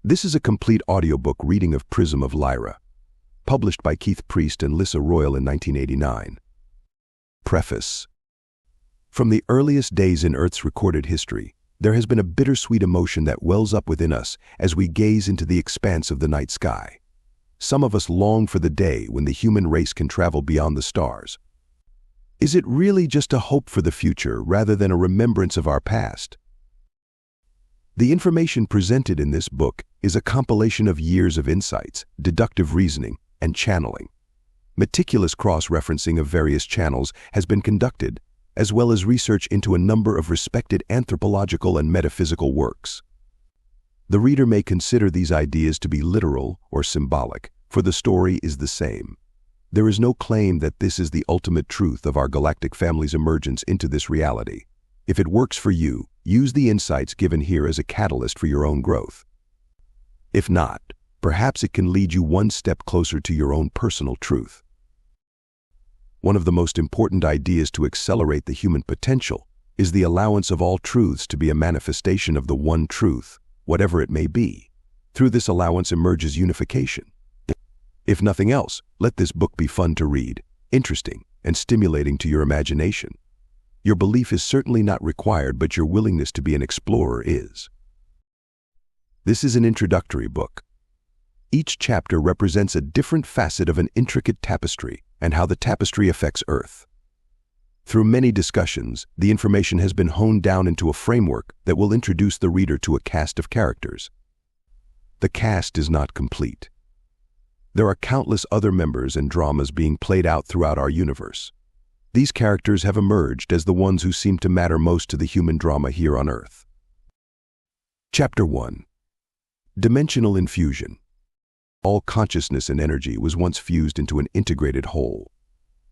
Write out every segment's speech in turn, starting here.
This is a complete audiobook reading of Prism of Lyra, published by Keith Priest and Lissa Royal in 1989. Preface. From the earliest days in Earth's recorded history, there has been a bittersweet emotion that wells up within us as we gaze into the expanse of the night sky. Some of us long for the day when the human race can travel beyond the stars. Is it really just a hope for the future rather than a remembrance of our past? The information presented in this book is a compilation of years of insights, deductive reasoning, and channeling. Meticulous cross-referencing of various channels has been conducted, as well as research into a number of respected anthropological and metaphysical works. The reader may consider these ideas to be literal or symbolic, for the story is the same. There is no claim that this is the ultimate truth of our galactic family's emergence into this reality. If it works for you, use the insights given here as a catalyst for your own growth. If not, perhaps it can lead you one step closer to your own personal truth. One of the most important ideas to accelerate the human potential is the allowance of all truths to be a manifestation of the one truth, whatever it may be. Through this allowance emerges unification. If nothing else, let this book be fun to read, interesting, and stimulating to your imagination. Your belief is certainly not required, but your willingness to be an explorer is. This is an introductory book. Each chapter represents a different facet of an intricate tapestry and how the tapestry affects Earth. Through many discussions, the information has been honed down into a framework that will introduce the reader to a cast of characters. The cast is not complete. There are countless other members and dramas being played out throughout our universe. These characters have emerged as the ones who seem to matter most to the human drama here on Earth. Chapter 1. Dimensional Infusion. All consciousness and energy was once fused into an integrated whole.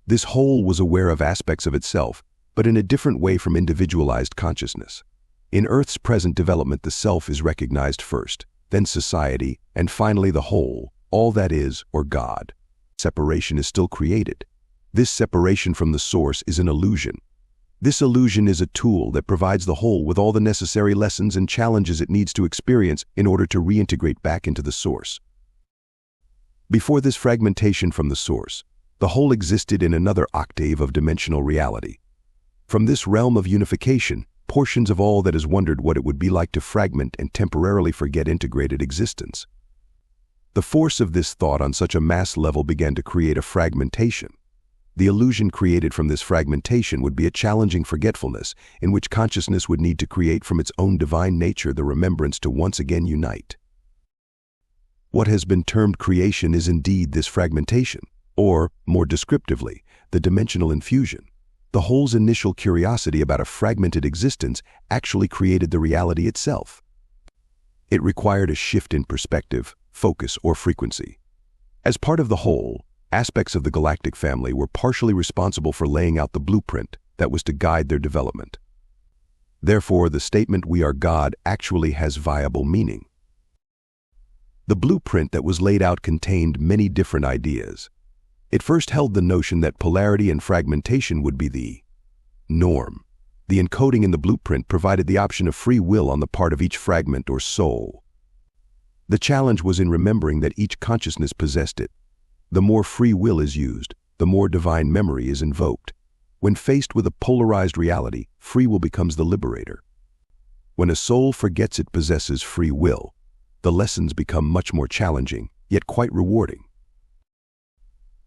This whole was aware of aspects of itself, but in a different way from individualized consciousness. In Earth's present development, the self is recognized first, then society, and finally the whole, all that is, or God. Separation is still created. This separation from the source is an illusion. This illusion is a tool that provides the whole with all the necessary lessons and challenges it needs to experience in order to reintegrate back into the source. Before this fragmentation from the source, the whole existed in another octave of dimensional reality. From this realm of unification, portions of all that has wondered what it would be like to fragment and temporarily forget integrated existence. The force of this thought on such a mass level began to create a fragmentation. The illusion created from this fragmentation would be a challenging forgetfulness in which consciousness would need to create from its own divine nature the remembrance to once again unite. What has been termed creation is indeed this fragmentation, or, more descriptively, the dimensional infusion. The whole's initial curiosity about a fragmented existence actually created the reality itself. It required a shift in perspective, focus, or frequency. As part of the whole, aspects of the galactic family were partially responsible for laying out the blueprint that was to guide their development. Therefore, the statement "we are God" actually has viable meaning. The blueprint that was laid out contained many different ideas. It first held the notion that polarity and fragmentation would be the norm. The encoding in the blueprint provided the option of free will on the part of each fragment or soul. The challenge was in remembering that each consciousness possessed it. The more free will is used, the more divine memory is invoked. When faced with a polarized reality, free will becomes the liberator. When a soul forgets it possesses free will, the lessons become much more challenging, yet quite rewarding.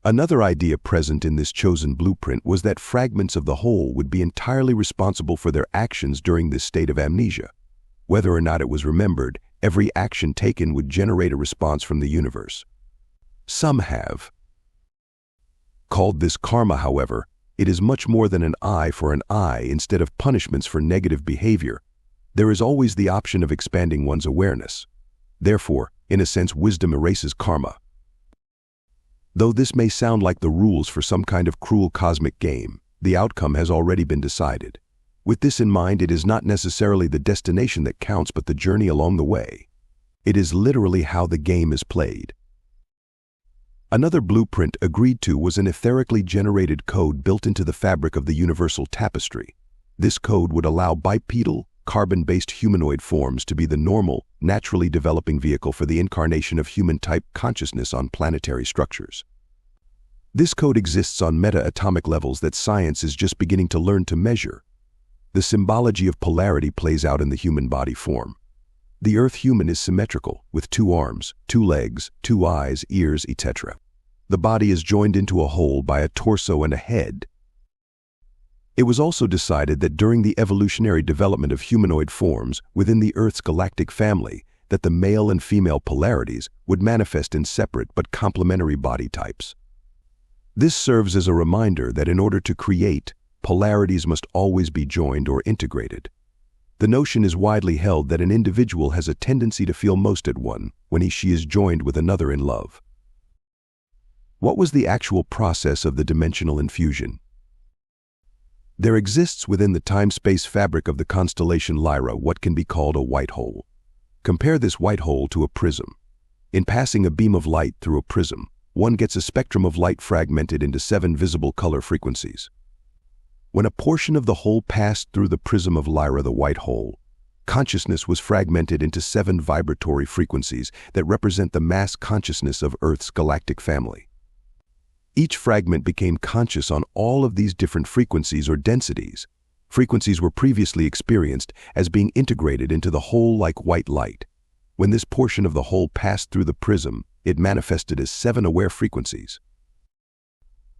Another idea present in this chosen blueprint was that fragments of the whole would be entirely responsible for their actions during this state of amnesia. Whether or not it was remembered, every action taken would generate a response from the universe. Some have called this karma. However, it is much more than an eye for an eye. Instead of punishments for negative behavior, there is always the option of expanding one's awareness. Therefore, in a sense, wisdom erases karma. Though this may sound like the rules for some kind of cruel cosmic game, the outcome has already been decided. With this in mind, it is not necessarily the destination that counts, but the journey along the way. It is literally how the game is played. Another blueprint agreed to was an etherically generated code built into the fabric of the universal tapestry. This code would allow bipedal, carbon-based humanoid forms to be the normal, naturally developing vehicle for the incarnation of human-type consciousness on planetary structures. This code exists on meta-atomic levels that science is just beginning to learn to measure. The symbology of polarity plays out in the human body form. The Earth human is symmetrical, with 2 arms, 2 legs, 2 eyes, ears, etc. The body is joined into a whole by a torso and a head. It was also decided that during the evolutionary development of humanoid forms within the Earth's galactic family, that the male and female polarities would manifest in separate but complementary body types. This serves as a reminder that in order to create, polarities must always be joined or integrated. The notion is widely held that an individual has a tendency to feel most at one when he/she is joined with another in love. What was the actual process of the dimensional infusion? There exists within the time-space fabric of the constellation Lyra what can be called a white hole. Compare this white hole to a prism. In passing a beam of light through a prism, one gets a spectrum of light fragmented into 7 visible color frequencies. When a portion of the whole passed through the prism of Lyra, the white hole, consciousness was fragmented into 7 vibratory frequencies that represent the mass consciousness of Earth's galactic family. Each fragment became conscious on all of these different frequencies or densities. Frequencies were previously experienced as being integrated into the whole like white light. When this portion of the whole passed through the prism, it manifested as 7 aware frequencies.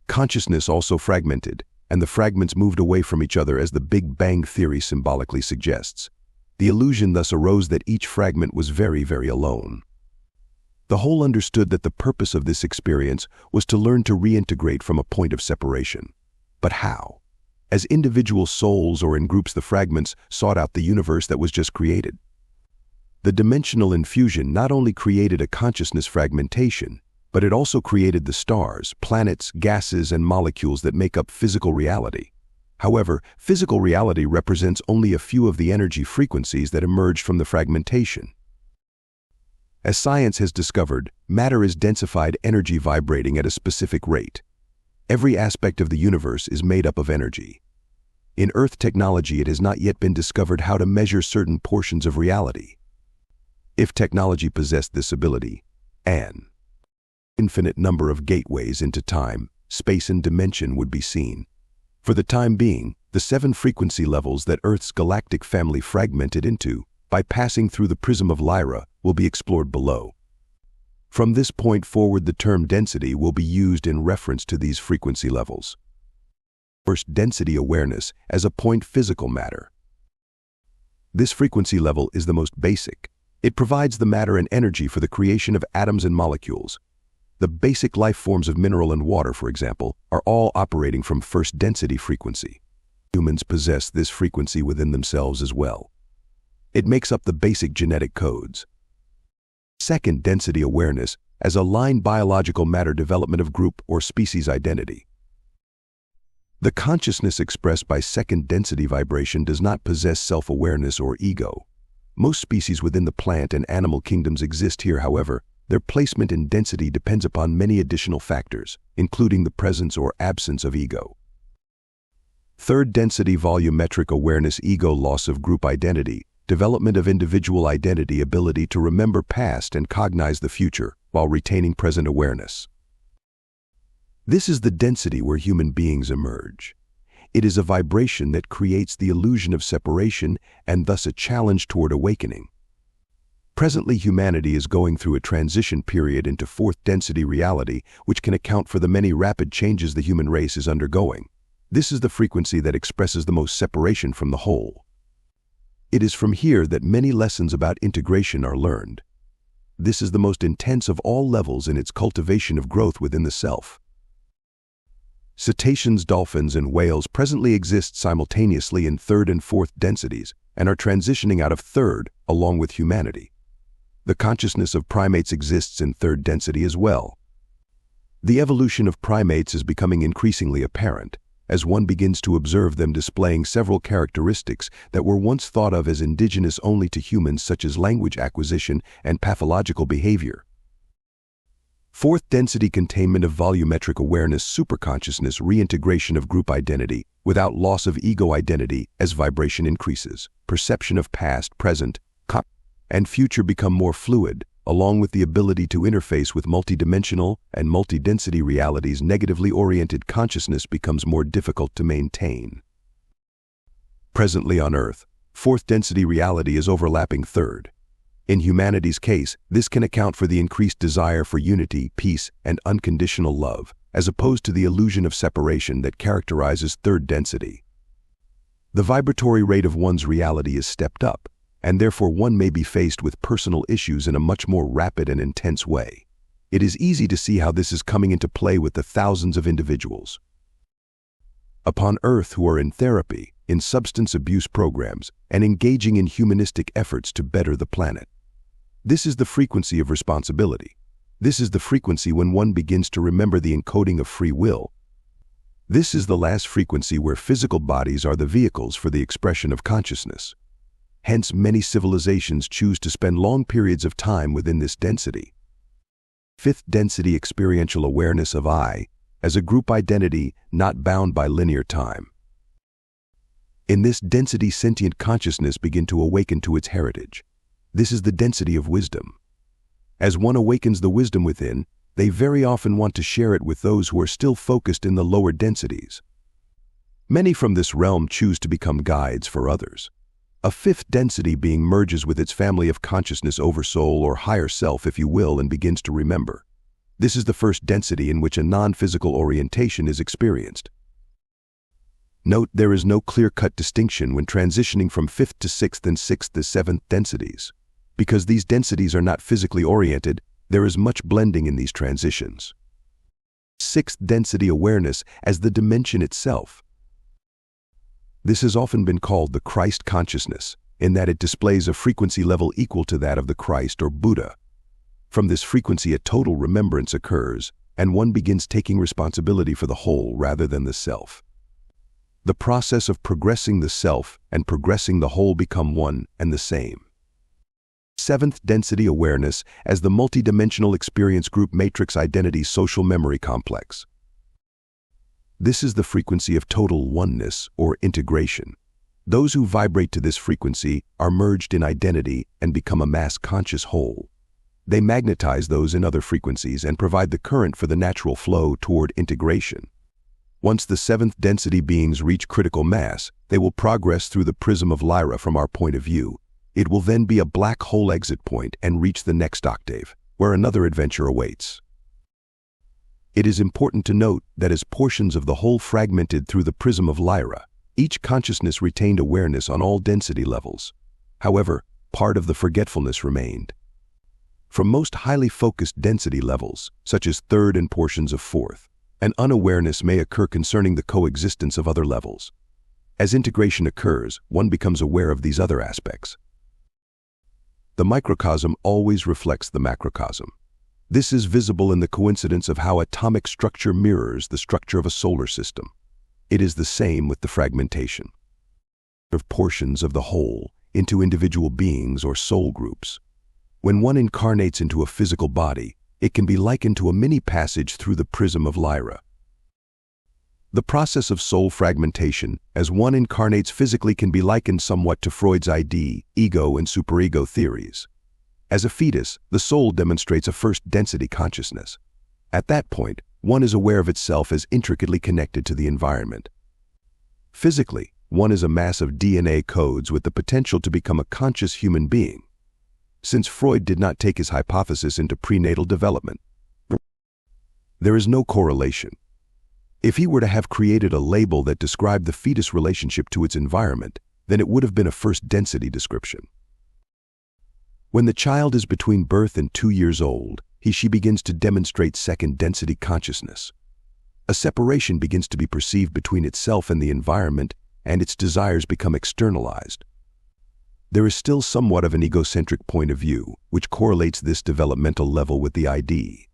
Consciousness also fragmented, and the fragments moved away from each other as the Big Bang theory symbolically suggests. The illusion thus arose that each fragment was very, very alone. The whole understood that the purpose of this experience was to learn to reintegrate from a point of separation. But how? As individual souls or in groups, the fragments sought out the universe that was just created. The dimensional infusion not only created a consciousness fragmentation, but it also created the stars, planets, gases, and molecules that make up physical reality. However, physical reality represents only a few of the energy frequencies that emerged from the fragmentation. As science has discovered, matter is densified energy vibrating at a specific rate. Every aspect of the universe is made up of energy. In Earth technology, it has not yet been discovered how to measure certain portions of reality. If technology possessed this ability, an infinite number of gateways into time, space, and dimension would be seen. For the time being, the 7 frequency levels that Earth's galactic family fragmented into, by passing through the prism of Lyra, will be explored below. From this point forward, the term density will be used in reference to these frequency levels. First, density awareness as a point physical matter. This frequency level is the most basic. It provides the matter and energy for the creation of atoms and molecules. The basic life forms of mineral and water, for example, are all operating from first density frequency. Humans possess this frequency within themselves as well. It makes up the basic genetic codes. Second, density awareness as a line biological matter development of group or species identity. The consciousness expressed by second density vibration does not possess self-awareness or ego. Most species within the plant and animal kingdoms exist here, however, their placement in density depends upon many additional factors, including the presence or absence of ego. Third, density volumetric awareness ego loss of group identity, development of individual identity ability to remember past and cognize the future while retaining present awareness. This is the density where human beings emerge. It is a vibration that creates the illusion of separation and thus a challenge toward awakening. Presently, humanity is going through a transition period into fourth density reality, which can account for the many rapid changes the human race is undergoing. This is the frequency that expresses the most separation from the whole. It is from here that many lessons about integration are learned. This is the most intense of all levels in its cultivation of growth within the self. Cetaceans, dolphins, and whales presently exist simultaneously in third and fourth densities and are transitioning out of third along with humanity. The consciousness of primates exists in third density as well. The evolution of primates is becoming increasingly apparent as one begins to observe them displaying several characteristics that were once thought of as indigenous only to humans, such as language acquisition and pathological behavior. Fourth, density containment of volumetric awareness, superconsciousness, reintegration of group identity without loss of ego identity as vibration increases. Perception of past, present, and future become more fluid, along with the ability to interface with multidimensional and multidensity realities. Negatively oriented consciousness becomes more difficult to maintain. Presently on Earth, fourth density reality is overlapping third. In humanity's case, this can account for the increased desire for unity, peace, and unconditional love, as opposed to the illusion of separation that characterizes third density. The vibratory rate of one's reality is stepped up, and therefore one may be faced with personal issues in a much more rapid and intense way. It is easy to see how this is coming into play with the thousands of individuals upon Earth who are in therapy, in substance abuse programs, and engaging in humanistic efforts to better the planet. This is the frequency of responsibility. This is the frequency when one begins to remember the encoding of free will. This is the last frequency where physical bodies are the vehicles for the expression of consciousness. Hence, many civilizations choose to spend long periods of time within this density. Fifth density, experiential awareness of I as a group identity not bound by linear time. In this density, sentient consciousness begin to awaken to its heritage. This is the density of wisdom. As one awakens the wisdom within, they very often want to share it with those who are still focused in the lower densities. Many from this realm choose to become guides for others. A fifth density being merges with its family of consciousness, oversoul or higher self, if you will, and begins to remember. This is the first density in which a non-physical orientation is experienced. Note, there is no clear-cut distinction when transitioning from fifth to sixth and sixth to seventh densities. Because these densities are not physically oriented, there is much blending in these transitions. Sixth density, awareness as the dimension itself. This has often been called the Christ consciousness, in that it displays a frequency level equal to that of the Christ or Buddha. From this frequency, a total remembrance occurs, and one begins taking responsibility for the whole rather than the self. The process of progressing the self and progressing the whole become one and the same. Seventh density, awareness as the multidimensional experience group matrix identity social memory complex. This is the frequency of total oneness or integration. Those who vibrate to this frequency are merged in identity and become a mass conscious whole. They magnetize those in other frequencies and provide the current for the natural flow toward integration. Once the seventh density beings reach critical mass, they will progress through the prism of Lyra from our point of view. It will then be a black hole exit point and reach the next octave, where another adventure awaits. It is important to note that as portions of the whole fragmented through the prism of Lyra, each consciousness retained awareness on all density levels. However, part of the forgetfulness remained. From most highly focused density levels, such as third and portions of fourth, an unawareness may occur concerning the coexistence of other levels. As integration occurs, one becomes aware of these other aspects. The microcosm always reflects the macrocosm. This is visible in the coincidence of how atomic structure mirrors the structure of a solar system. It is the same with the fragmentation of portions of the whole into individual beings or soul groups. When one incarnates into a physical body, it can be likened to a mini passage through the prism of Lyra. The process of soul fragmentation, as one incarnates physically, can be likened somewhat to Freud's ID, ego, and superego theories. As a fetus, the soul demonstrates a first density consciousness. At that point, one is aware of itself as intricately connected to the environment. Physically, one is a mass of DNA codes with the potential to become a conscious human being. Since Freud did not take his hypothesis into prenatal development, there is no correlation. If he were to have created a label that described the fetus relationship to its environment, then it would have been a first density description. When the child is between birth and 2 years old, she begins to demonstrate second density consciousness. A separation begins to be perceived between itself and the environment, and its desires become externalized. There is still somewhat of an egocentric point of view, which correlates this developmental level with the ID.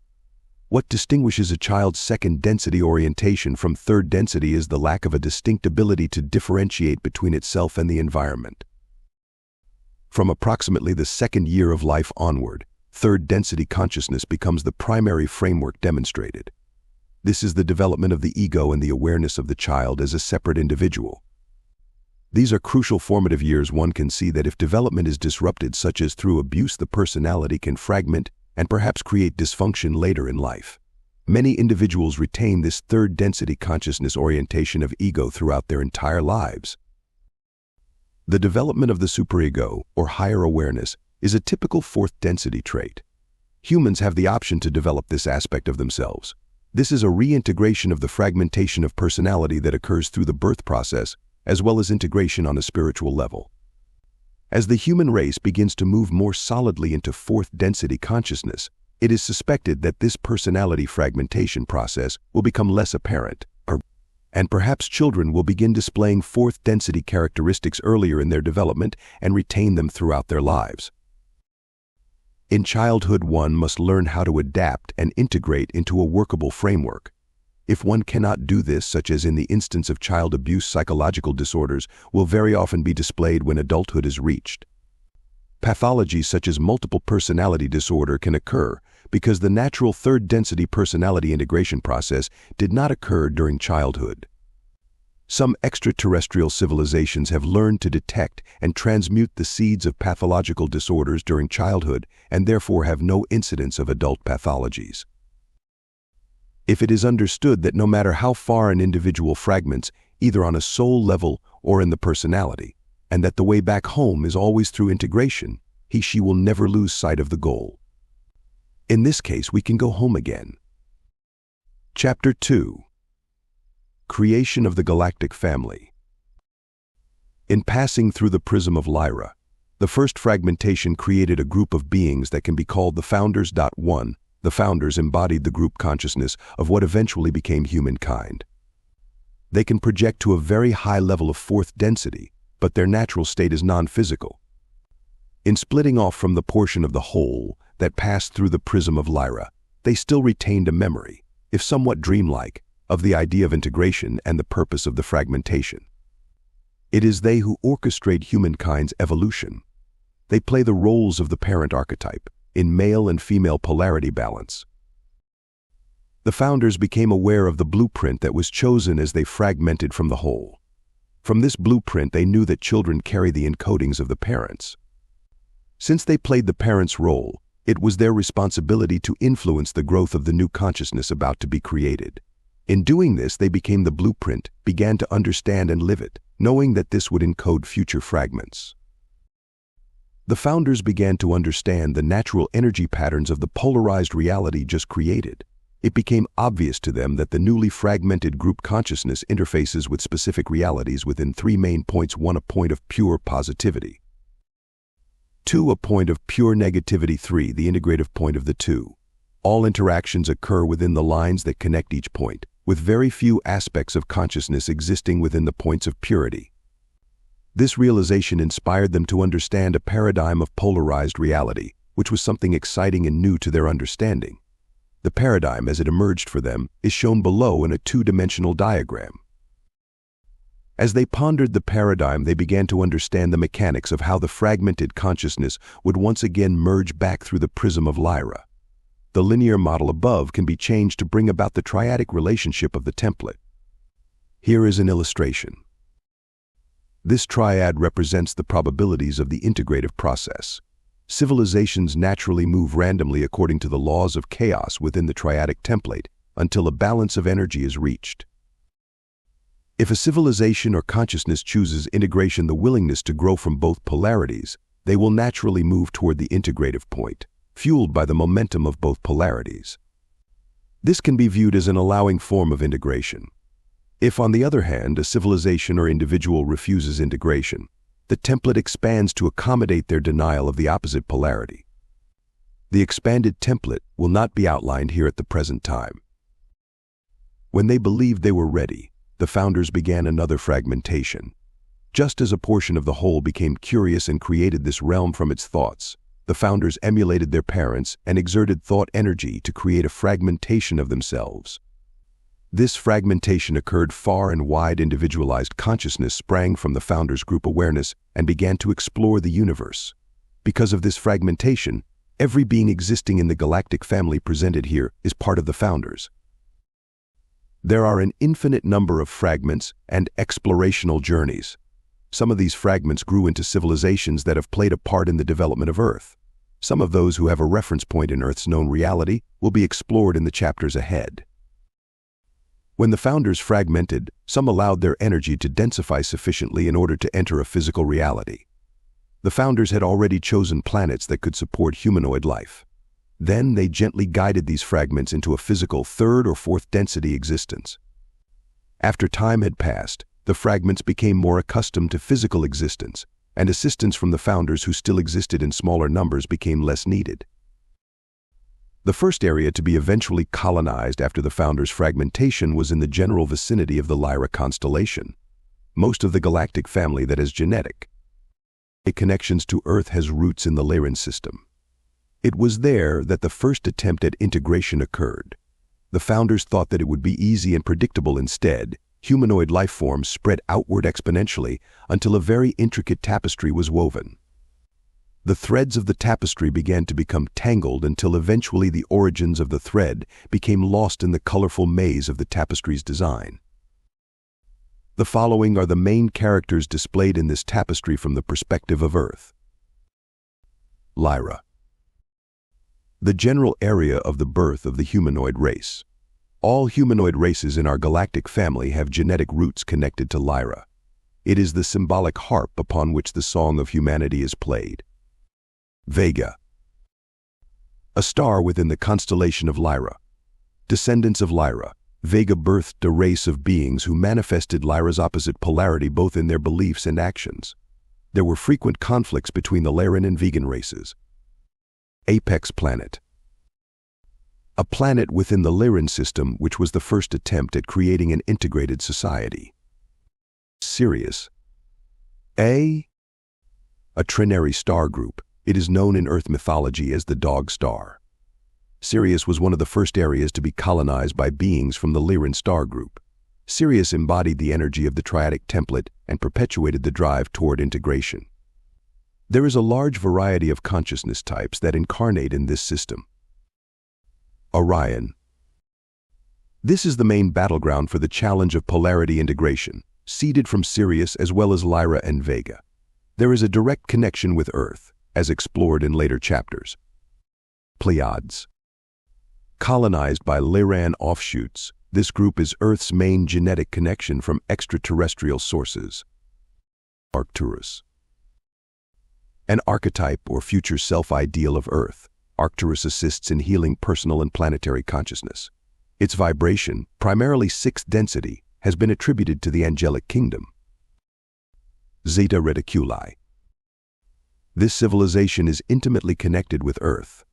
What distinguishes a child's second density orientation from third density is the lack of a distinct ability to differentiate between itself and the environment. From approximately the second year of life onward, third density consciousness becomes the primary framework demonstrated. This is the development of the ego and the awareness of the child as a separate individual. These are crucial formative years. One can see that if development is disrupted, such as through abuse, the personality can fragment and perhaps create dysfunction later in life. Many individuals retain this third density consciousness orientation of ego throughout their entire lives. The development of the superego, or higher awareness, is a typical fourth density trait. Humans have the option to develop this aspect of themselves. This is a reintegration of the fragmentation of personality that occurs through the birth process, as well as integration on a spiritual level. As the human race begins to move more solidly into fourth density consciousness, it is suspected that this personality fragmentation process will become less apparent, and perhaps children will begin displaying fourth density characteristics earlier in their development and retain them throughout their lives. In childhood, one must learn how to adapt and integrate into a workable framework. If one cannot do this, such as in the instance of child abuse, psychological disorders will very often be displayed when adulthood is reached. Pathologies such as multiple personality disorder can occur because the natural third density personality integration process did not occur during childhood. Some extraterrestrial civilizations have learned to detect and transmute the seeds of pathological disorders during childhood and therefore have no incidence of adult pathologies. If it is understood that no matter how far an individual fragments, either on a soul level or in the personality, and that the way back home is always through integration, she will never lose sight of the goal. In this case, we can go home again. Chapter 2. Creation of the Galactic Family. In passing through the prism of Lyra, the first fragmentation created a group of beings that can be called the Founders. 1. The Founders embodied the group consciousness of what eventually became humankind. They can project to a very high level of fourth density, but their natural state is non-physical. In splitting off from the portion of the whole that passed through the prism of Lyra, they still retained a memory, if somewhat dreamlike, of the idea of integration and the purpose of the fragmentation. It is they who orchestrate humankind's evolution. They play the roles of the parent archetype, in male and female polarity balance. The Founders became aware of the blueprint that was chosen as they fragmented from the whole. From this blueprint, they knew that children carry the encodings of the parents. Since they played the parents' role, it was their responsibility to influence the growth of the new consciousness about to be created. In doing this, they became the blueprint, began to understand and live it, knowing that this would encode future fragments. The Founders began to understand the natural energy patterns of the polarized reality just created. It became obvious to them that the newly fragmented group consciousness interfaces with specific realities within 3 main points. 1. A point of pure positivity. 2. A point of pure negativity. 3. The integrative point of the two. All interactions occur within the lines that connect each point, with very few aspects of consciousness existing within the points of purity. This realization inspired them to understand a paradigm of polarized reality, which was something exciting and new to their understanding. The paradigm, as it emerged for them, is shown below in a 2-dimensional diagram. As they pondered the paradigm, they began to understand the mechanics of how the fragmented consciousness would once again merge back through the prism of Lyra. The linear model above can be changed to bring about the triadic relationship of the template. Here is an illustration. This triad represents the probabilities of the integrative process. Civilizations naturally move randomly according to the laws of chaos within the triadic template until a balance of energy is reached. If a civilization or consciousness chooses integration, the willingness to grow from both polarities, they will naturally move toward the integrative point, fueled by the momentum of both polarities. This can be viewed as an allowing form of integration. If, on the other hand, a civilization or individual refuses integration, the template expands to accommodate their denial of the opposite polarity. The expanded template will not be outlined here at the present time. When they believed they were ready, the Founders began another fragmentation. Just as a portion of the whole became curious and created this realm from its thoughts, the Founders emulated their parents and exerted thought energy to create a fragmentation of themselves. This fragmentation occurred far and wide. Individualized consciousness sprang from the Founders' group awareness and began to explore the universe. Because of this fragmentation, Every being existing in the galactic family presented here is part of the founders. There are an infinite number of fragments and explorational journeys. Some of these fragments grew into civilizations that have played a part in the development of Earth. Some of those who have a reference point in Earth's known reality will be explored in the chapters ahead. When the founders fragmented, some allowed their energy to densify sufficiently in order to enter a physical reality. The founders had already chosen planets that could support humanoid life. Then they gently guided these fragments into a physical third or fourth density existence. After time had passed, the fragments became more accustomed to physical existence, and assistance from the founders who still existed in smaller numbers became less needed. The first area to be eventually colonized after the founders' fragmentation was in the general vicinity of the Lyra constellation. Most of the galactic family that is genetic. Connections to Earth has roots in the Lyran system. It was there that the first attempt at integration occurred. The founders thought that it would be easy and predictable. Instead, humanoid life forms spread outward exponentially until a very intricate tapestry was woven. The threads of the tapestry began to become tangled until eventually the origins of the thread became lost in the colorful maze of the tapestry's design. The following are the main characters displayed in this tapestry from the perspective of Earth. Lyra. The general area of the birth of the humanoid race. All humanoid races in our galactic family have genetic roots connected to Lyra. It is the symbolic harp upon which the song of humanity is played. Vega. A star within the constellation of Lyra. Descendants of Lyra. Vega birthed a race of beings who manifested Lyra's opposite polarity both in their beliefs and actions. There were frequent conflicts between the Lyran and vegan races. Apex planet. A planet within the Lyran system which was the first attempt at creating an integrated society. Sirius. A trinary star group. It is known in Earth mythology as the Dog Star. Sirius was one of the first areas to be colonized by beings from the Lyran star group. Sirius embodied the energy of the triadic template and perpetuated the drive toward integration. There is a large variety of consciousness types that incarnate in this system. Orion. This is the main battleground for the challenge of polarity integration, seeded from Sirius as well as Lyra and Vega. There is a direct connection with Earth, as explored in later chapters. Pleiades. Colonized by Lyran offshoots, this group is Earth's main genetic connection from extraterrestrial sources. Arcturus. An archetype or future self-ideal of Earth, Arcturus assists in healing personal and planetary consciousness. Its vibration, primarily sixth density, has been attributed to the angelic kingdom. Zeta Reticuli. This civilization is intimately connected with Earth.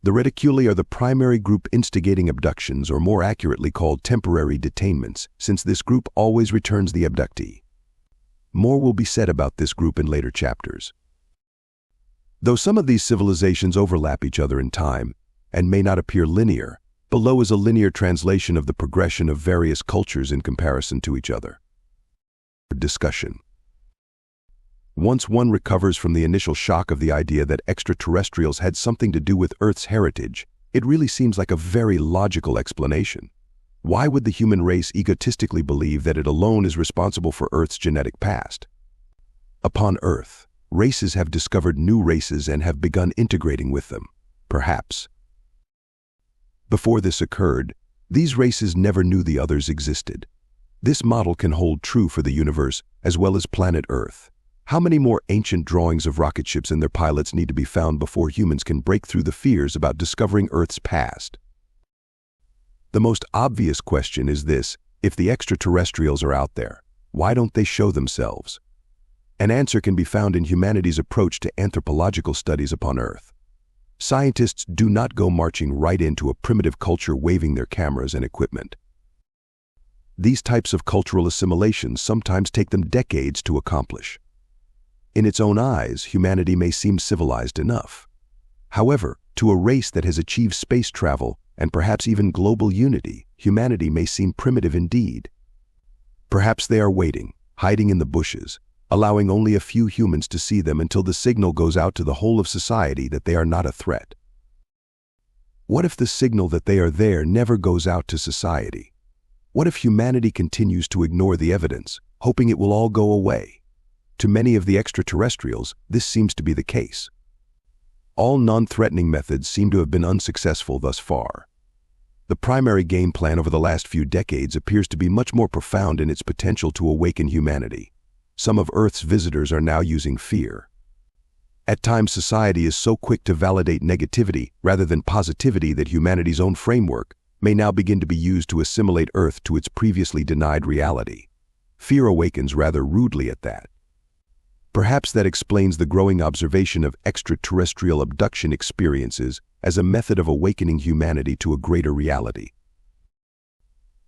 The Reticuli are the primary group instigating abductions, or more accurately called temporary detainments, since this group always returns the abductee. More will be said about this group in later chapters. Though some of these civilizations overlap each other in time and may not appear linear, below is a linear translation of the progression of various cultures in comparison to each other. Discussion. Once one recovers from the initial shock of the idea that extraterrestrials had something to do with Earth's heritage, it really seems like a very logical explanation. Why would the human race egotistically believe that it alone is responsible for Earth's genetic past? Upon Earth, races have discovered new races and have begun integrating with them, perhaps. Before this occurred, these races never knew the others existed. This model can hold true for the universe as well as planet Earth. How many more ancient drawings of rocket ships and their pilots need to be found before humans can break through the fears about discovering Earth's past? The most obvious question is this: if the extraterrestrials are out there, why don't they show themselves? An answer can be found in humanity's approach to anthropological studies upon Earth. Scientists do not go marching right into a primitive culture waving their cameras and equipment. These types of cultural assimilations sometimes take them decades to accomplish. In its own eyes, humanity may seem civilized enough. However, to a race that has achieved space travel and perhaps even global unity, humanity may seem primitive indeed. Perhaps they are waiting, hiding in the bushes, allowing only a few humans to see them until the signal goes out to the whole of society that they are not a threat. What if the signal that they are there never goes out to society? What if humanity continues to ignore the evidence, hoping it will all go away? To many of the extraterrestrials, this seems to be the case. All non-threatening methods seem to have been unsuccessful thus far. The primary game plan over the last few decades appears to be much more profound in its potential to awaken humanity. Some of Earth's visitors are now using fear. At times, society is so quick to validate negativity rather than positivity that humanity's own framework may now begin to be used to assimilate Earth to its previously denied reality. Fear awakens rather rudely at that. Perhaps that explains the growing observation of extraterrestrial abduction experiences as a method of awakening humanity to a greater reality.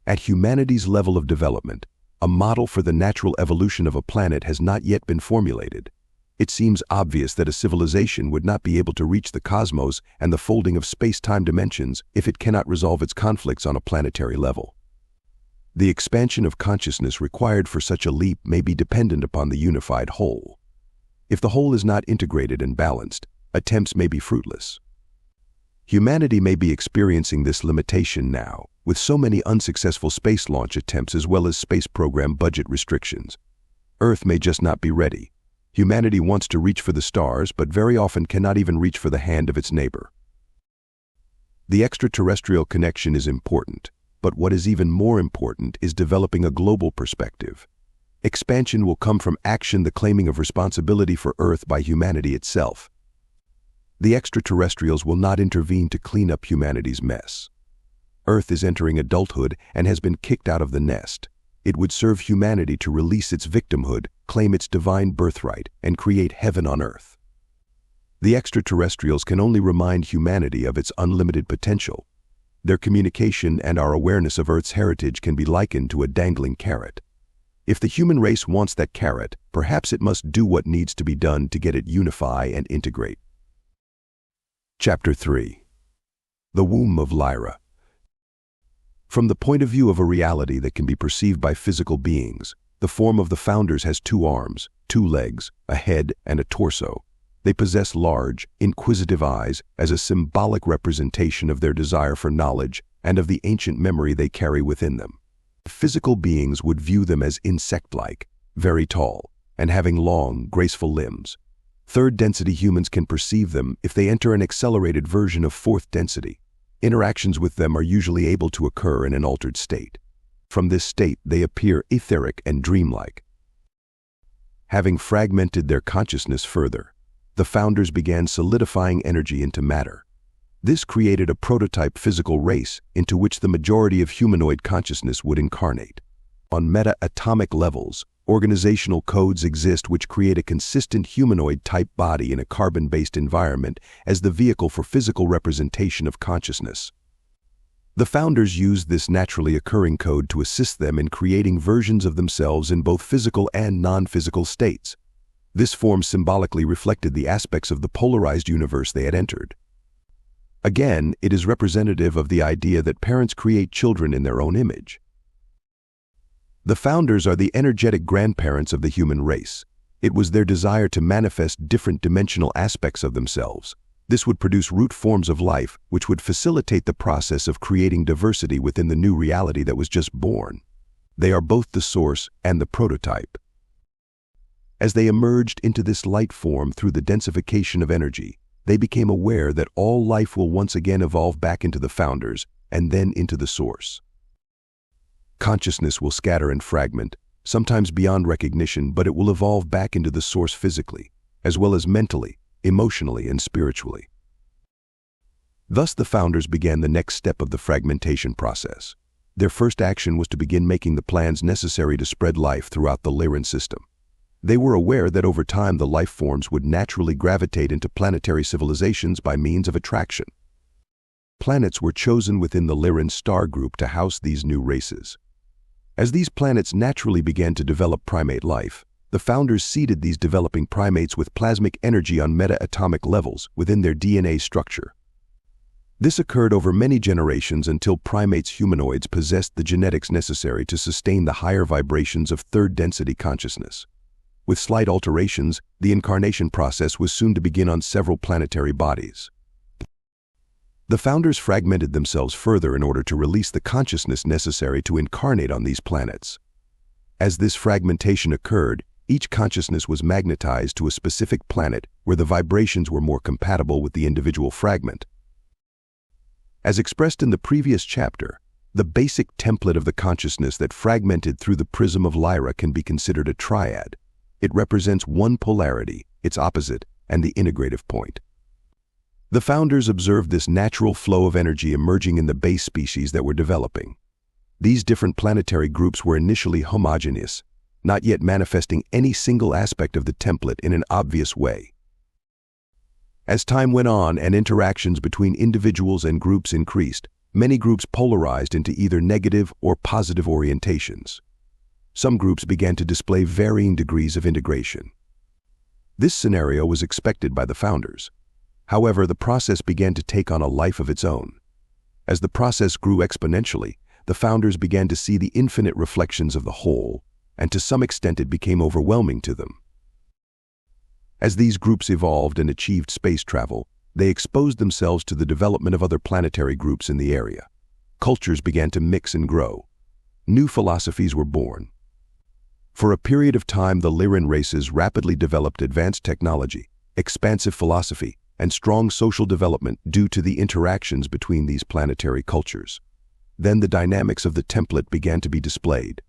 At humanity's level of development, a model for the natural evolution of a planet has not yet been formulated. It seems obvious that a civilization would not be able to reach the cosmos and the folding of space-time dimensions if it cannot resolve its conflicts on a planetary level. The expansion of consciousness required for such a leap may be dependent upon the unified whole. If the whole is not integrated and balanced, attempts may be fruitless. Humanity may be experiencing this limitation now, with so many unsuccessful space launch attempts as well as space program budget restrictions. Earth may just not be ready. Humanity wants to reach for the stars, but very often cannot even reach for the hand of its neighbor. The extraterrestrial connection is important, but what is even more important is developing a global perspective. Expansion will come from action, the claiming of responsibility for Earth by humanity itself. The extraterrestrials will not intervene to clean up humanity's mess. Earth is entering adulthood and has been kicked out of the nest. It would serve humanity to release its victimhood, claim its divine birthright, and create heaven on Earth. The extraterrestrials can only remind humanity of its unlimited potential. Their communication and our awareness of Earth's heritage can be likened to a dangling carrot. If the human race wants that carrot, perhaps it must do what needs to be done to get it unify and integrate. Chapter 3. The Womb of Lyra. From the point of view of a reality that can be perceived by physical beings, the form of the founders has 2 arms, 2 legs, a head, and a torso. They possess large, inquisitive eyes as a symbolic representation of their desire for knowledge and of the ancient memory they carry within them. Physical beings would view them as insect-like, very tall, and having long, graceful limbs. 3rd density humans can perceive them if they enter an accelerated version of 4th density. Interactions with them are usually able to occur in an altered state. From this state, they appear etheric and dreamlike. Having fragmented their consciousness further, the founders began solidifying energy into matter. This created a prototype physical race into which the majority of humanoid consciousness would incarnate. On meta-atomic levels, organizational codes exist which create a consistent humanoid-type body in a carbon-based environment as the vehicle for physical representation of consciousness. The founders used this naturally occurring code to assist them in creating versions of themselves in both physical and non-physical states. This form symbolically reflected the aspects of the polarized universe they had entered. Again, it is representative of the idea that parents create children in their own image. The founders are the energetic grandparents of the human race. It was their desire to manifest different dimensional aspects of themselves. This would produce root forms of life, which would facilitate the process of creating diversity within the new reality that was just born. They are both the source and the prototype. As they emerged into this light form through the densification of energy, they became aware that all life will once again evolve back into the founders and then into the source. Consciousness will scatter and fragment, sometimes beyond recognition, but it will evolve back into the source physically, as well as mentally, emotionally, and spiritually. Thus the founders began the next step of the fragmentation process. Their first action was to begin making the plans necessary to spread life throughout the Lyran system. They were aware that over time the life forms would naturally gravitate into planetary civilizations by means of attraction. Planets were chosen within the Lyran star group to house these new races. As these planets naturally began to develop primate life, the founders seeded these developing primates with plasmic energy on meta-atomic levels within their DNA structure. This occurred over many generations until primates humanoids possessed the genetics necessary to sustain the higher vibrations of 3rd density consciousness. With slight alterations, the incarnation process was soon to begin on several planetary bodies. The founders fragmented themselves further in order to release the consciousness necessary to incarnate on these planets. As this fragmentation occurred, each consciousness was magnetized to a specific planet where the vibrations were more compatible with the individual fragment. As expressed in the previous chapter, the basic template of the consciousness that fragmented through the prism of Lyra can be considered a triad. It represents one polarity, its opposite, and the integrative point. The founders observed this natural flow of energy emerging in the base species that were developing. These different planetary groups were initially homogeneous, not yet manifesting any single aspect of the template in an obvious way. As time went on and interactions between individuals and groups increased, many groups polarized into either negative or positive orientations. Some groups began to display varying degrees of integration. This scenario was expected by the founders. However, the process began to take on a life of its own. As the process grew exponentially, the founders began to see the infinite reflections of the whole, and to some extent it became overwhelming to them. As these groups evolved and achieved space travel, they exposed themselves to the development of other planetary groups in the area. Cultures began to mix and grow. New philosophies were born. For a period of time, the Lyran races rapidly developed advanced technology, expansive philosophy, and strong social development due to the interactions between these planetary cultures. Then the dynamics of the template began to be displayed.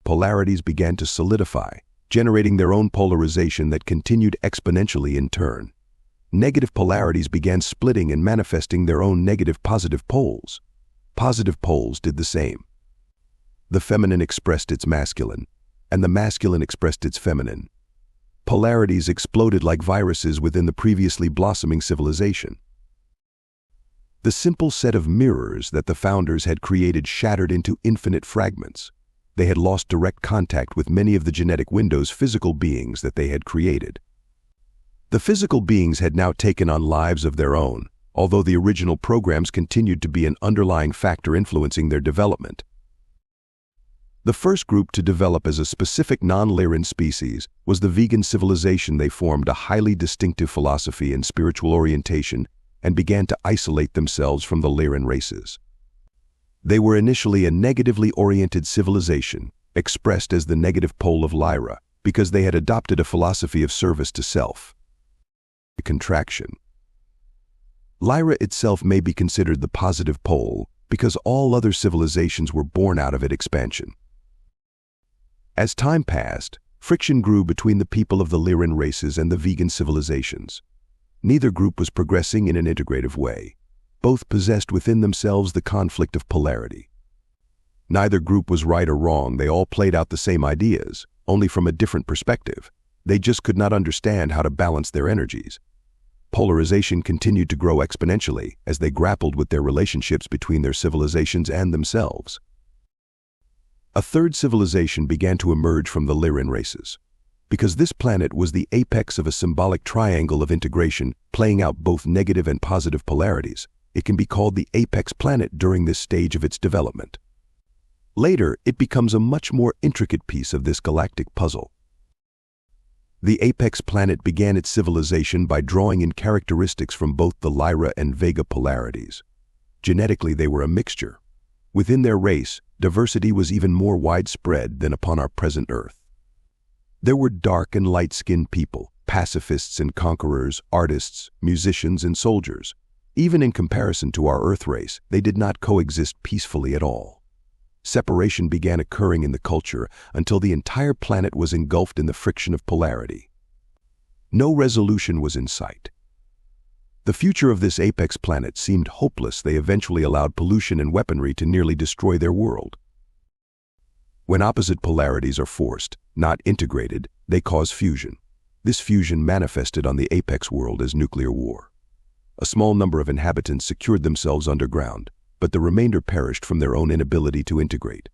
Polarities began to solidify, generating their own polarization that continued exponentially in turn. Negative polarities began splitting and manifesting their own negative-positive poles. Positive poles did the same. The feminine expressed its masculine, and the masculine expressed its feminine. Polarities exploded like viruses within the previously blossoming civilization. The simple set of mirrors that the founders had created shattered into infinite fragments. They had lost direct contact with many of the genetic windows physical beings that they had created. The physical beings had now taken on lives of their own, although the original programs continued to be an underlying factor influencing their development. The first group to develop as a specific non-Lyran species was the vegan civilization. They formed a highly distinctive philosophy and spiritual orientation and began to isolate themselves from the Lyran races. They were initially a negatively oriented civilization, expressed as the negative pole of Lyra, because they had adopted a philosophy of service to self. Contraction. Lyra itself may be considered the positive pole because all other civilizations were born out of its expansion. As time passed, friction grew between the people of the Lyran races and the vegan civilizations. Neither group was progressing in an integrative way. Both possessed within themselves the conflict of polarity. Neither group was right or wrong. They all played out the same ideas, only from a different perspective. They just could not understand how to balance their energies. Polarization continued to grow exponentially as they grappled with their relationships between their civilizations and themselves. A third civilization began to emerge from the Lyran races. Because this planet was the apex of a symbolic triangle of integration, playing out both negative and positive polarities, it can be called the apex planet during this stage of its development. Later, it becomes a much more intricate piece of this galactic puzzle. The apex planet began its civilization by drawing in characteristics from both the Lyra and Vega polarities. Genetically, they were a mixture. Within their race, diversity was even more widespread than upon our present Earth. There were dark and light-skinned people, pacifists and conquerors, artists, musicians and soldiers. Even in comparison to our Earth race, they did not coexist peacefully at all. Separation began occurring in the culture until the entire planet was engulfed in the friction of polarity. No resolution was in sight. The future of this apex planet seemed hopeless. They eventually allowed pollution and weaponry to nearly destroy their world. When opposite polarities are forced, not integrated, they cause fusion. This fusion manifested on the apex world as nuclear war. A small number of inhabitants secured themselves underground, but the remainder perished from their own inability to integrate.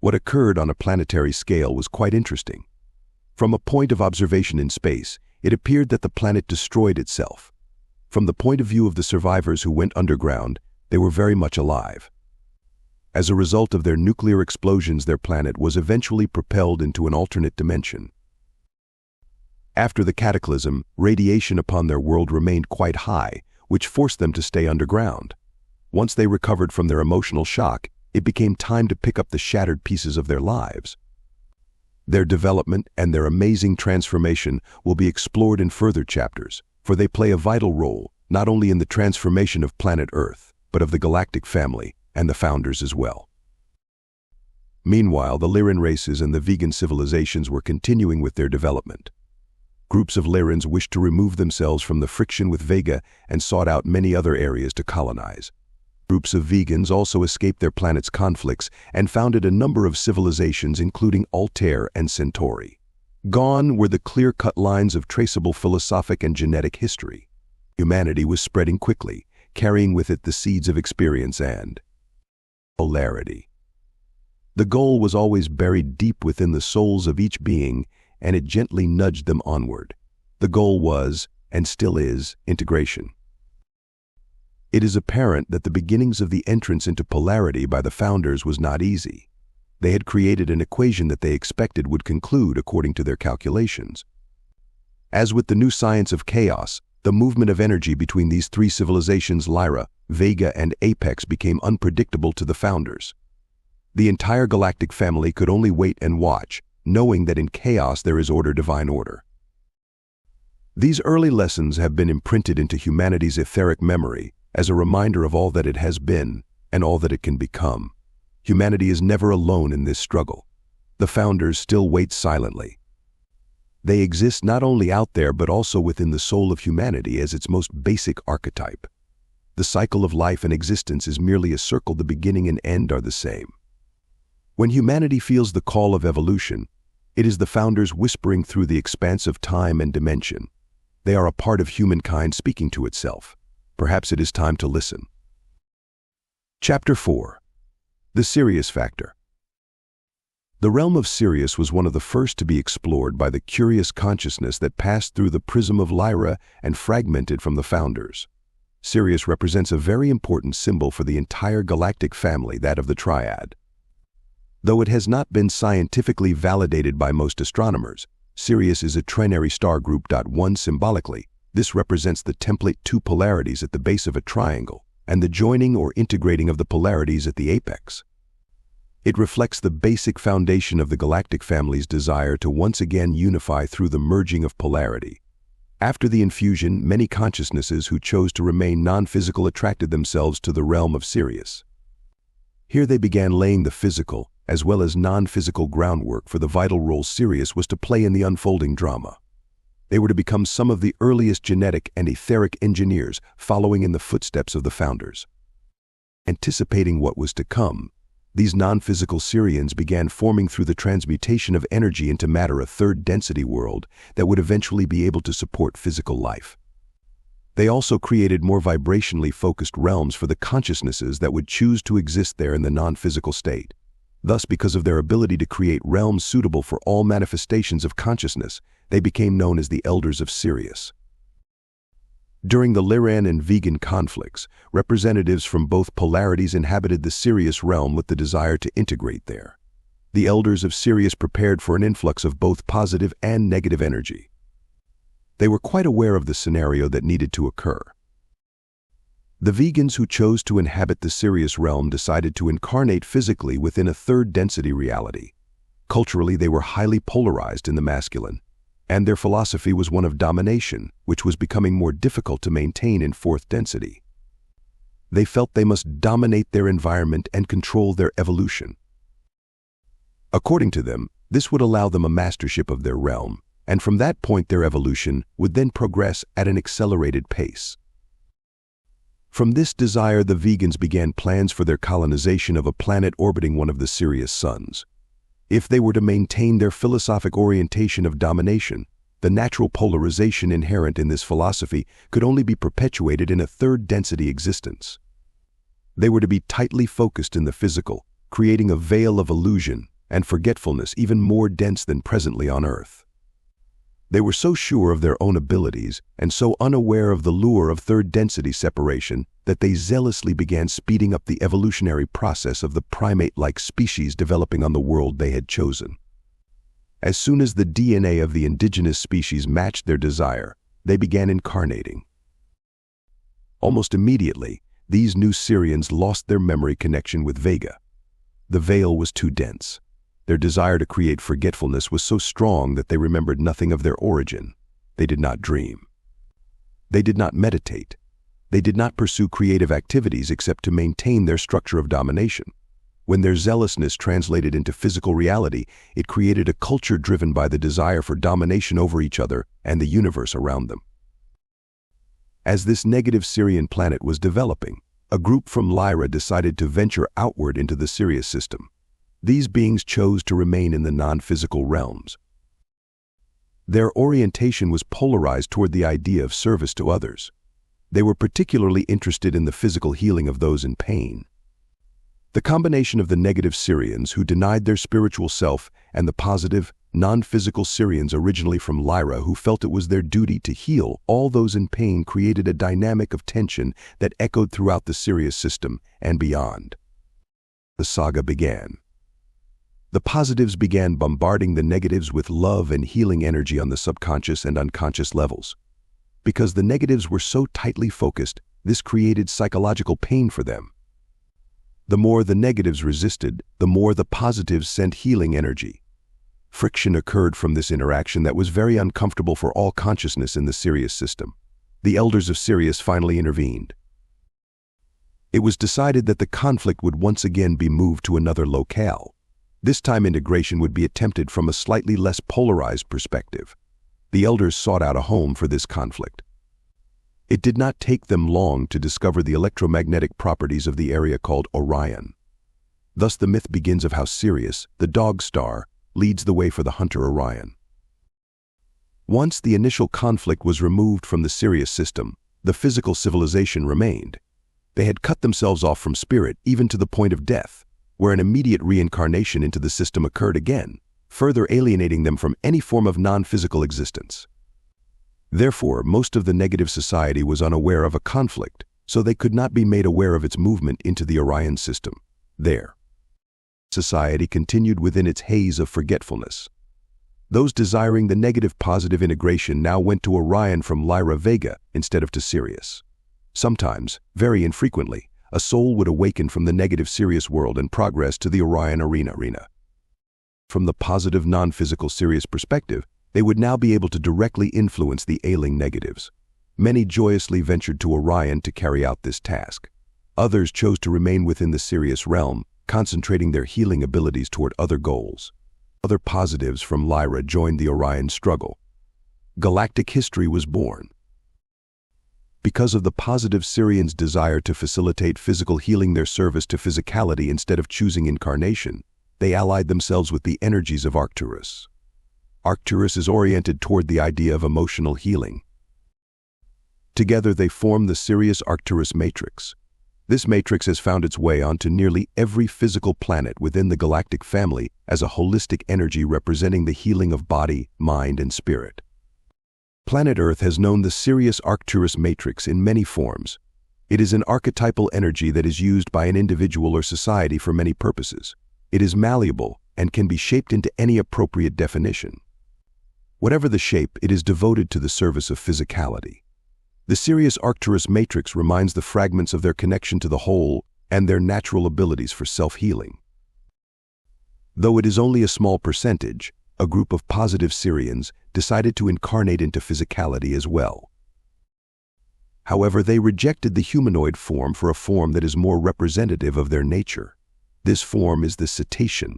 What occurred on a planetary scale was quite interesting. From a point of observation in space, it appeared that the planet destroyed itself. From the point of view of the survivors who went underground, they were very much alive. As a result of their nuclear explosions, their planet was eventually propelled into an alternate dimension. After the cataclysm, radiation upon their world remained quite high, which forced them to stay underground. Once they recovered from their emotional shock, it became time to pick up the shattered pieces of their lives. Their development and their amazing transformation will be explored in further chapters, for they play a vital role not only in the transformation of planet Earth, but of the Galactic family and the founders as well. Meanwhile, the Lyran races and the vegan civilizations were continuing with their development. Groups of Lyrans wished to remove themselves from the friction with Vega and sought out many other areas to colonize. Groups of vegans also escaped their planet's conflicts and founded a number of civilizations including Altair and Centauri. Gone were the clear-cut lines of traceable philosophic and genetic history. Humanity was spreading quickly, carrying with it the seeds of experience and polarity. The goal was always buried deep within the souls of each being, and it gently nudged them onward. The goal was, and still is, integration. It is apparent that the beginnings of the entrance into polarity by the founders was not easy. They had created an equation that they expected would conclude according to their calculations. As with the new science of chaos, the movement of energy between these three civilizations, Lyra, Vega, and Apex, became unpredictable to the founders. The entire galactic family could only wait and watch, knowing that in chaos there is order, divine order. These early lessons have been imprinted into humanity's etheric memory as a reminder of all that it has been and all that it can become. Humanity is never alone in this struggle. The founders still wait silently. They exist not only out there but also within the soul of humanity as its most basic archetype. The cycle of life and existence is merely a circle. The beginning and end are the same. When humanity feels the call of evolution, it is the founders whispering through the expanse of time and dimension. They are a part of humankind speaking to itself. Perhaps it is time to listen. Chapter 4. The Sirius Factor. The realm of Sirius was one of the first to be explored by the curious consciousness that passed through the prism of Lyra and fragmented from the founders. Sirius represents a very important symbol for the entire galactic family, that of the Triad. Though it has not been scientifically validated by most astronomers, Sirius is a trinary star group. 1 Symbolically, this represents the template two polarities at the base of a triangle and the joining or integrating of the polarities at the apex. It reflects the basic foundation of the galactic family's desire to once again unify through the merging of polarity. After the infusion, many consciousnesses who chose to remain non-physical attracted themselves to the realm of Sirius. Here they began laying the physical as well as non-physical groundwork for the vital role Sirius was to play in the unfolding drama. They were to become some of the earliest genetic and etheric engineers following in the footsteps of the founders. Anticipating what was to come, these non-physical Sirians began forming through the transmutation of energy into matter a third density world that would eventually be able to support physical life. They also created more vibrationally focused realms for the consciousnesses that would choose to exist there in the non-physical state. Thus, because of their ability to create realms suitable for all manifestations of consciousness, they became known as the Elders of Sirius. During the Lyran and vegan conflicts, representatives from both polarities inhabited the Sirius realm with the desire to integrate there. The Elders of Sirius prepared for an influx of both positive and negative energy. They were quite aware of the scenario that needed to occur. The vegans who chose to inhabit the Sirius realm decided to incarnate physically within a third density reality. Culturally, they were highly polarized in the masculine, and their philosophy was one of domination, which was becoming more difficult to maintain in fourth density. They felt they must dominate their environment and control their evolution. According to them, this would allow them a mastership of their realm, and from that point their evolution would then progress at an accelerated pace. From this desire, the vegans began plans for their colonization of a planet orbiting one of the Sirius suns. If they were to maintain their philosophic orientation of domination, the natural polarization inherent in this philosophy could only be perpetuated in a third density existence. They were to be tightly focused in the physical, creating a veil of illusion and forgetfulness even more dense than presently on Earth. They were so sure of their own abilities and so unaware of the lure of third density separation that they zealously began speeding up the evolutionary process of the primate-like species developing on the world they had chosen. As soon as the DNA of the indigenous species matched their desire, they began incarnating. Almost immediately, these new Sirians lost their memory connection with Vega. The veil was too dense. Their desire to create forgetfulness was so strong that they remembered nothing of their origin. They did not dream. They did not meditate. They did not pursue creative activities except to maintain their structure of domination. When their zealousness translated into physical reality, it created a culture driven by the desire for domination over each other and the universe around them. As this negative Sirian planet was developing, a group from Lyra decided to venture outward into the Sirius system. These beings chose to remain in the non-physical realms. Their orientation was polarized toward the idea of service to others. They were particularly interested in the physical healing of those in pain. The combination of the negative Sirians who denied their spiritual self and the positive, non-physical Sirians originally from Lyra who felt it was their duty to heal all those in pain created a dynamic of tension that echoed throughout the Sirius system and beyond. The saga began. The positives began bombarding the negatives with love and healing energy on the subconscious and unconscious levels. Because the negatives were so tightly focused, this created psychological pain for them. The more the negatives resisted, the more the positives sent healing energy. Friction occurred from this interaction that was very uncomfortable for all consciousness in the Sirius system. The elders of Sirius finally intervened. It was decided that the conflict would once again be moved to another locale. This time integration would be attempted from a slightly less polarized perspective. The elders sought out a home for this conflict. It did not take them long to discover the electromagnetic properties of the area called Orion. Thus the myth begins of how Sirius, the dog star, leads the way for the hunter Orion. Once the initial conflict was removed from the Sirius system, the physical civilization remained. They had cut themselves off from spirit even to the point of death, where an immediate reincarnation into the system occurred again, further alienating them from any form of non-physical existence. Therefore, most of the negative society was unaware of a conflict, so they could not be made aware of its movement into the Orion system. There, society continued within its haze of forgetfulness. Those desiring the negative-positive integration now went to Orion from Lyra Vega instead of to Sirius. Sometimes, very infrequently, a soul would awaken from the negative Sirius world and progress to the Orion arena. From the positive non-physical Sirius perspective, they would now be able to directly influence the ailing negatives. Many joyously ventured to Orion to carry out this task. Others chose to remain within the Sirius realm, concentrating their healing abilities toward other goals. Other positives from Lyra joined the Orion struggle. Galactic history was born. Because of the positive Sirians' desire to facilitate physical healing, their service to physicality instead of choosing incarnation, they allied themselves with the energies of Arcturus. Arcturus is oriented toward the idea of emotional healing. Together they form the Sirius-Arcturus matrix. This matrix has found its way onto nearly every physical planet within the galactic family as a holistic energy representing the healing of body, mind, and spirit. Planet Earth has known the Sirius-Arcturus matrix in many forms. It is an archetypal energy that is used by an individual or society for many purposes. It is malleable and can be shaped into any appropriate definition. Whatever the shape, it is devoted to the service of physicality. The Sirius-Arcturus matrix reminds the fragments of their connection to the whole and their natural abilities for self-healing. Though it is only a small percentage, a group of positive Sirians decided to incarnate into physicality as well. However, they rejected the humanoid form for a form that is more representative of their nature. This form is the cetacean.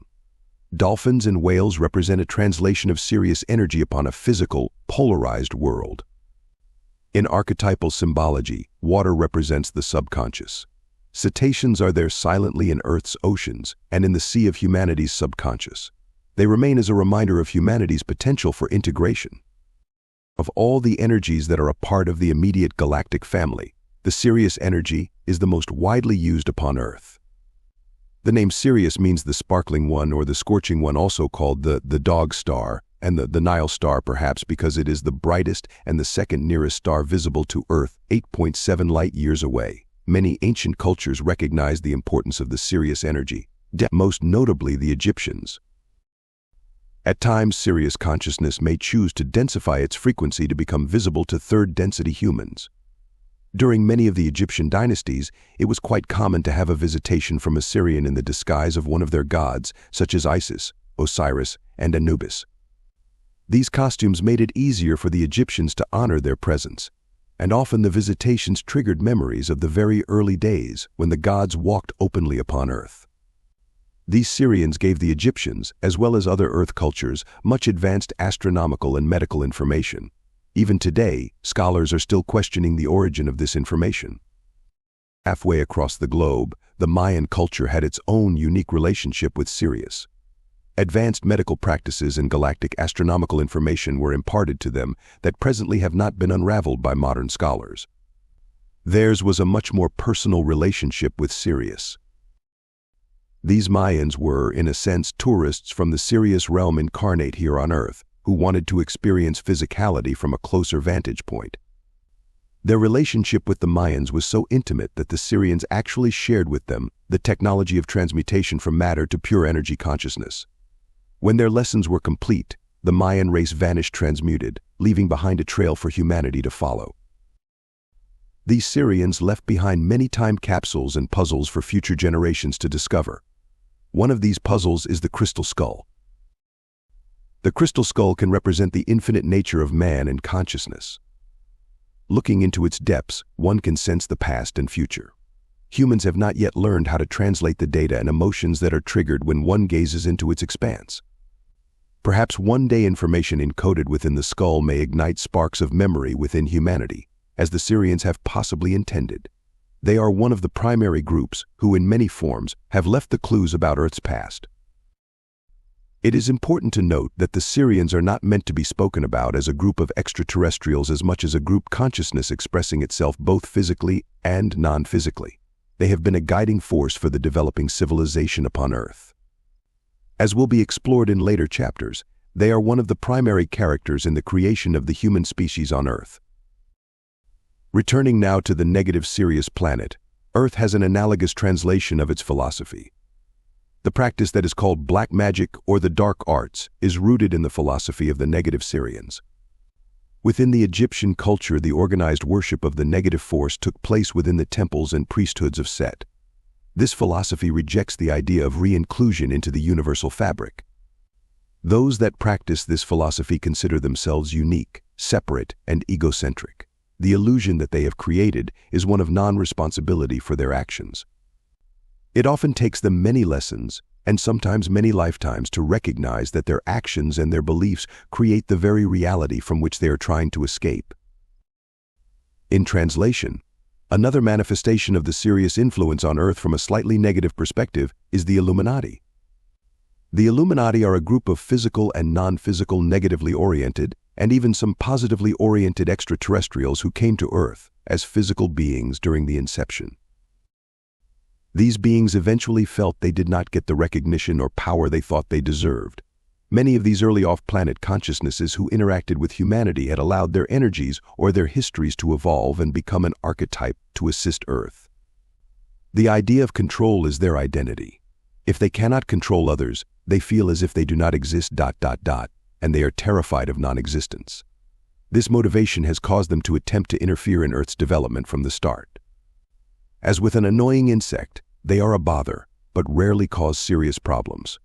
Dolphins and whales represent a translation of Sirius energy upon a physical, polarized world. In archetypal symbology, water represents the subconscious. Cetaceans are there silently in Earth's oceans and in the sea of humanity's subconscious. They remain as a reminder of humanity's potential for integration. Of all the energies that are a part of the immediate galactic family, the Sirius energy is the most widely used upon Earth. The name Sirius means the sparkling one or the scorching one, also called the dog star, and the Nile star perhaps because it is the brightest and the second nearest star visible to Earth, 8.7 light-years away. Many ancient cultures recognized the importance of the Sirius energy, most notably the Egyptians. At times, Sirius consciousness may choose to densify its frequency to become visible to third-density humans. During many of the Egyptian dynasties, it was quite common to have a visitation from a Syrian in the disguise of one of their gods, such as Isis, Osiris, and Anubis. These costumes made it easier for the Egyptians to honor their presence, and often the visitations triggered memories of the very early days when the gods walked openly upon earth. These Syrians gave the Egyptians, as well as other earth cultures, much advanced astronomical and medical information. Even today, scholars are still questioning the origin of this information. Halfway across the globe, the Mayan culture had its own unique relationship with Sirius. Advanced medical practices and galactic astronomical information were imparted to them that presently have not been unraveled by modern scholars. Theirs was a much more personal relationship with Sirius. These Mayans were, in a sense, tourists from the Sirius realm incarnate here on Earth, who wanted to experience physicality from a closer vantage point. Their relationship with the Mayans was so intimate that the Syrians actually shared with them the technology of transmutation from matter to pure energy consciousness. When their lessons were complete, the Mayan race vanished transmuted, leaving behind a trail for humanity to follow. These Syrians left behind many time capsules and puzzles for future generations to discover. One of these puzzles is the crystal skull. The crystal skull can represent the infinite nature of man and consciousness. Looking into its depths, one can sense the past and future. Humans have not yet learned how to translate the data and emotions that are triggered when one gazes into its expanse. Perhaps one day information encoded within the skull may ignite sparks of memory within humanity, as the Syrians have possibly intended. They are one of the primary groups who, in many forms, have left the clues about Earth's past. It is important to note that the Syrians are not meant to be spoken about as a group of extraterrestrials as much as a group consciousness expressing itself both physically and non-physically. They have been a guiding force for the developing civilization upon Earth. As will be explored in later chapters, they are one of the primary characters in the creation of the human species on Earth. Returning now to the negative Sirius planet, Earth has an analogous translation of its philosophy. The practice that is called black magic or the dark arts is rooted in the philosophy of the negative Syrians. Within the Egyptian culture, the organized worship of the negative force took place within the temples and priesthoods of Set. This philosophy rejects the idea of re-inclusion into the universal fabric. Those that practice this philosophy consider themselves unique, separate, and egocentric. The illusion that they have created is one of non-responsibility for their actions. It often takes them many lessons, and sometimes many lifetimes, to recognize that their actions and their beliefs create the very reality from which they are trying to escape. In translation, another manifestation of the Sirius influence on Earth from a slightly negative perspective is the Illuminati. The Illuminati are a group of physical and non-physical negatively oriented, and even some positively oriented extraterrestrials who came to Earth as physical beings during the inception. These beings eventually felt they did not get the recognition or power they thought they deserved. Many of these early off-planet consciousnesses who interacted with humanity had allowed their energies or their histories to evolve and become an archetype to assist Earth. The idea of control is their identity. If they cannot control others, they feel as if they do not exist, and they are terrified of non-existence. This motivation has caused them to attempt to interfere in Earth's development from the start. As with an annoying insect, they are a bother, but rarely cause serious problems.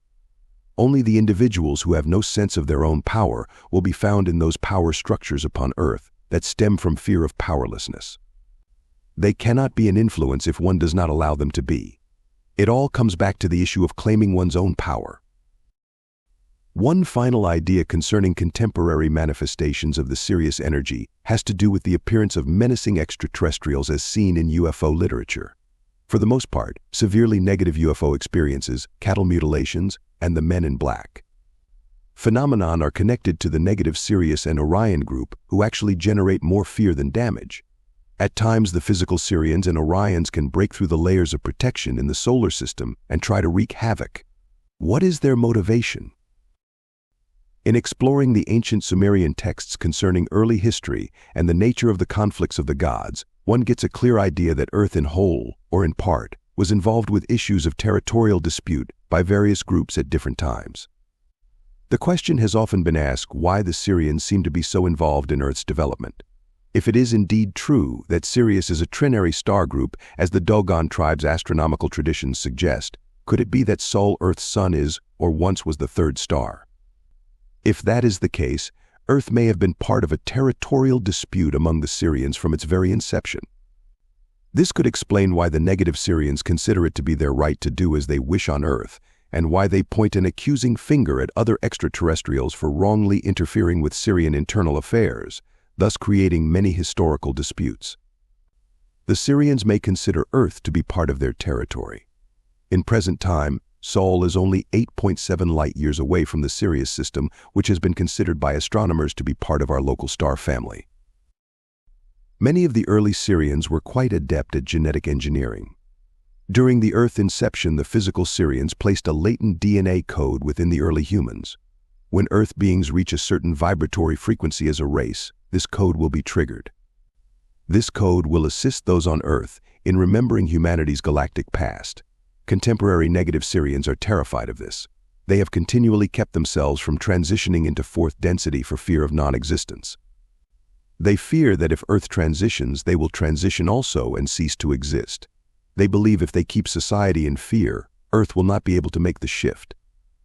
Only the individuals who have no sense of their own power will be found in those power structures upon Earth that stem from fear of powerlessness. They cannot be an influence if one does not allow them to be. It all comes back to the issue of claiming one's own power. One final idea concerning contemporary manifestations of the Sirius energy has to do with the appearance of menacing extraterrestrials as seen in UFO literature. For the most part, severely negative UFO experiences, cattle mutilations, and the Men in Black phenomenon are connected to the negative Sirius and Orion group, who actually generate more fear than damage. At times, the physical Sirians and Orions can break through the layers of protection in the solar system and try to wreak havoc. What is their motivation? In exploring the ancient Sumerian texts concerning early history and the nature of the conflicts of the gods, one gets a clear idea that Earth in whole, or in part, was involved with issues of territorial dispute by various groups at different times. The question has often been asked why the Syrians seem to be so involved in Earth's development. If it is indeed true that Sirius is a trinary star group, as the Dogon tribe's astronomical traditions suggest, could it be that Sol, Earth's sun, is, or once was, the third star? If that is the case, Earth may have been part of a territorial dispute among the Sirians from its very inception. This could explain why the negative Sirians consider it to be their right to do as they wish on Earth, and why they point an accusing finger at other extraterrestrials for wrongly interfering with Sirian internal affairs, thus creating many historical disputes. The Sirians may consider Earth to be part of their territory. In present time, Sol is only 8.7 light-years away from the Sirius system, which has been considered by astronomers to be part of our local star family. Many of the early Sirians were quite adept at genetic engineering. During the Earth inception, the physical Sirians placed a latent DNA code within the early humans. When Earth beings reach a certain vibratory frequency as a race, this code will be triggered. This code will assist those on Earth in remembering humanity's galactic past. Contemporary negative Sirians are terrified of this. They have continually kept themselves from transitioning into fourth density for fear of non-existence. They fear that if Earth transitions, they will transition also and cease to exist. They believe if they keep society in fear, Earth will not be able to make the shift.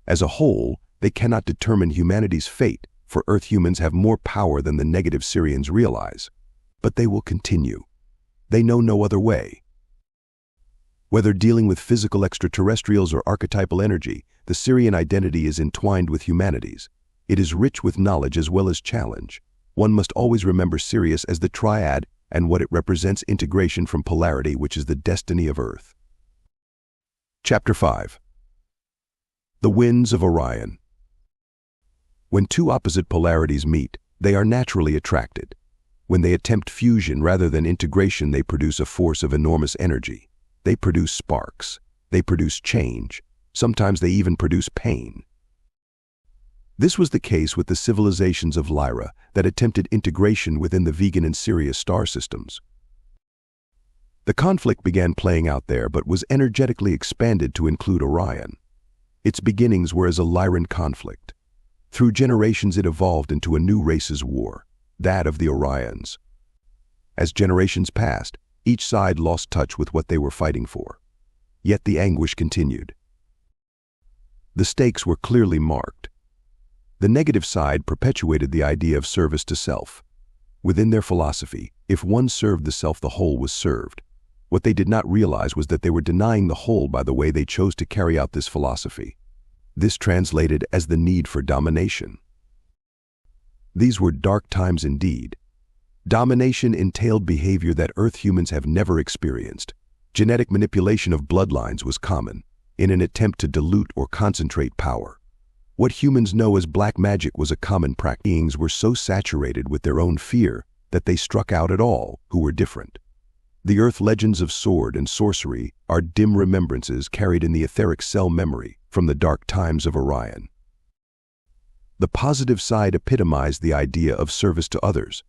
As a whole, they cannot determine humanity's fate, for Earth humans have more power than the negative Sirians realize. But they will continue. They know no other way. Whether dealing with physical extraterrestrials or archetypal energy, the Sirian identity is entwined with humanity's. It is rich with knowledge as well as challenge. One must always remember Sirius as the triad and what it represents: integration from polarity, which is the destiny of Earth. Chapter 5. The Winds of Orion. When two opposite polarities meet, they are naturally attracted. When they attempt fusion rather than integration, they produce a force of enormous energy. They produce sparks. They produce change. Sometimes they even produce pain. This was the case with the civilizations of Lyra that attempted integration within the Vegan and Sirius star systems. The conflict began playing out there, but was energetically expanded to include Orion. Its beginnings were as a Lyran conflict. Through generations, it evolved into a new race's war, that of the Orions. As generations passed, each side lost touch with what they were fighting for. Yet the anguish continued. The stakes were clearly marked. The negative side perpetuated the idea of service to self. Within their philosophy, if one served the self, the whole was served. What they did not realize was that they were denying the whole by the way they chose to carry out this philosophy. This translated as the need for domination. These were dark times indeed. Domination entailed behavior that Earth humans have never experienced. Genetic manipulation of bloodlines was common, in an attempt to dilute or concentrate power. What humans know as black magic was a common practice. Beings were so saturated with their own fear that they struck out at all who were different. The Earth legends of sword and sorcery are dim remembrances carried in the etheric cell memory from the dark times of Orion. The positive side epitomized the idea of service to others.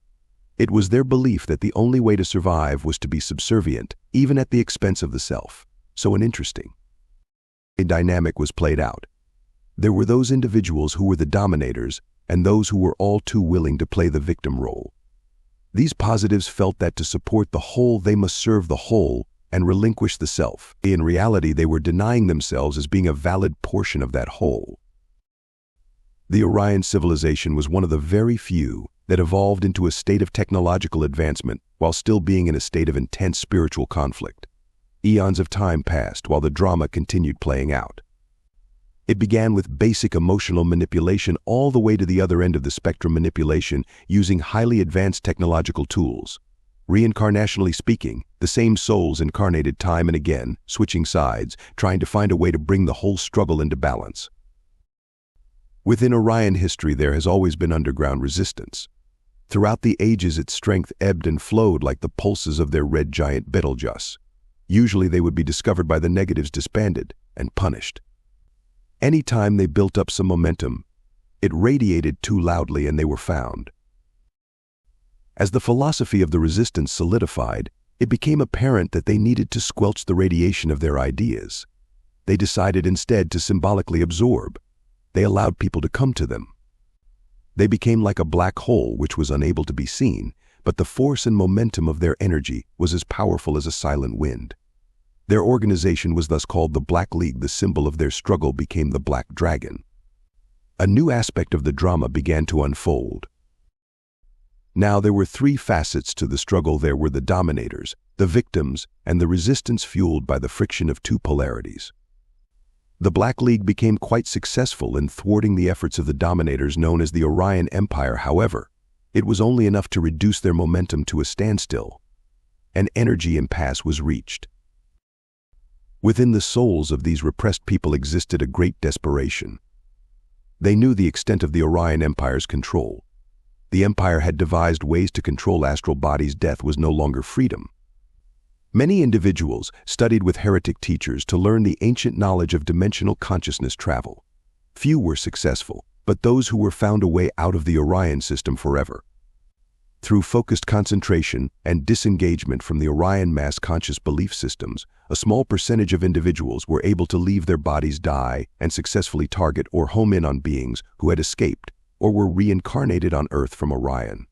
It was their belief that the only way to survive was to be subservient, even at the expense of the self. So an interesting dynamic was played out. There were those individuals who were the dominators and those who were all too willing to play the victim role. These positives felt that to support the whole, they must serve the whole and relinquish the self. In reality, they were denying themselves as being a valid portion of that whole. The Orion civilization was one of the very few that evolved into a state of technological advancement while still being in a state of intense spiritual conflict. Eons of time passed while the drama continued playing out. It began with basic emotional manipulation all the way to the other end of the spectrum, manipulation using highly advanced technological tools. Reincarnationally speaking, the same souls incarnated time and again, switching sides, trying to find a way to bring the whole struggle into balance. Within Orion history, there has always been underground resistance. Throughout the ages, its strength ebbed and flowed like the pulses of their red giant Betelgeuse. Usually they would be discovered by the negatives, disbanded, and punished. Any time they built up some momentum, it radiated too loudly and they were found. As the philosophy of the resistance solidified, it became apparent that they needed to squelch the radiation of their ideas. They decided instead to symbolically absorb. They allowed people to come to them. They became like a black hole which was unable to be seen, but the force and momentum of their energy was as powerful as a silent wind. Their organization was thus called the Black League. The symbol of their struggle became the Black Dragon. A new aspect of the drama began to unfold. Now there were three facets to the struggle. There were the dominators, the victims, and the resistance fueled by the friction of two polarities. The Black League became quite successful in thwarting the efforts of the dominators known as the Orion Empire. However, it was only enough to reduce their momentum to a standstill. An energy impasse was reached. Within the souls of these repressed people existed a great desperation. They knew the extent of the Orion Empire's control. The Empire had devised ways to control astral bodies. Death was no longer freedom. Many individuals studied with heretic teachers to learn the ancient knowledge of dimensional consciousness travel. Few were successful, but those who were found a way out of the Orion system forever. Through focused concentration and disengagement from the Orion mass conscious belief systems, a small percentage of individuals were able to leave their bodies, die, and successfully target or home in on beings who had escaped or were reincarnated on Earth from Orion.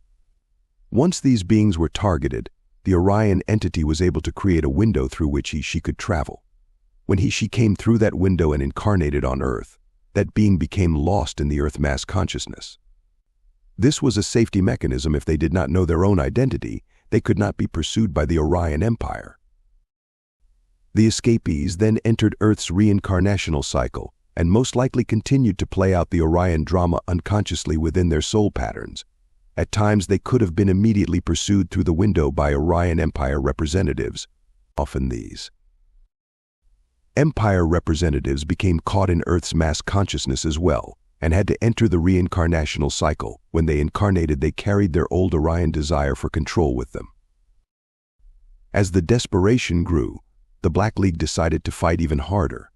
Once these beings were targeted, the Orion entity was able to create a window through which she could travel. When she came through that window and incarnated on Earth, that being became lost in the Earth mass consciousness. This was a safety mechanism. If they did not know their own identity, they could not be pursued by the Orion Empire. The escapees then entered Earth's reincarnational cycle and most likely continued to play out the Orion drama unconsciously within their soul patterns. At times they could have been immediately pursued through the window by Orion Empire representatives. Often these Empire representatives became caught in Earth's mass consciousness as well, and had to enter the reincarnational cycle. When they incarnated, they carried their old Orion desire for control with them. As the desperation grew, the Black League decided to fight even harder.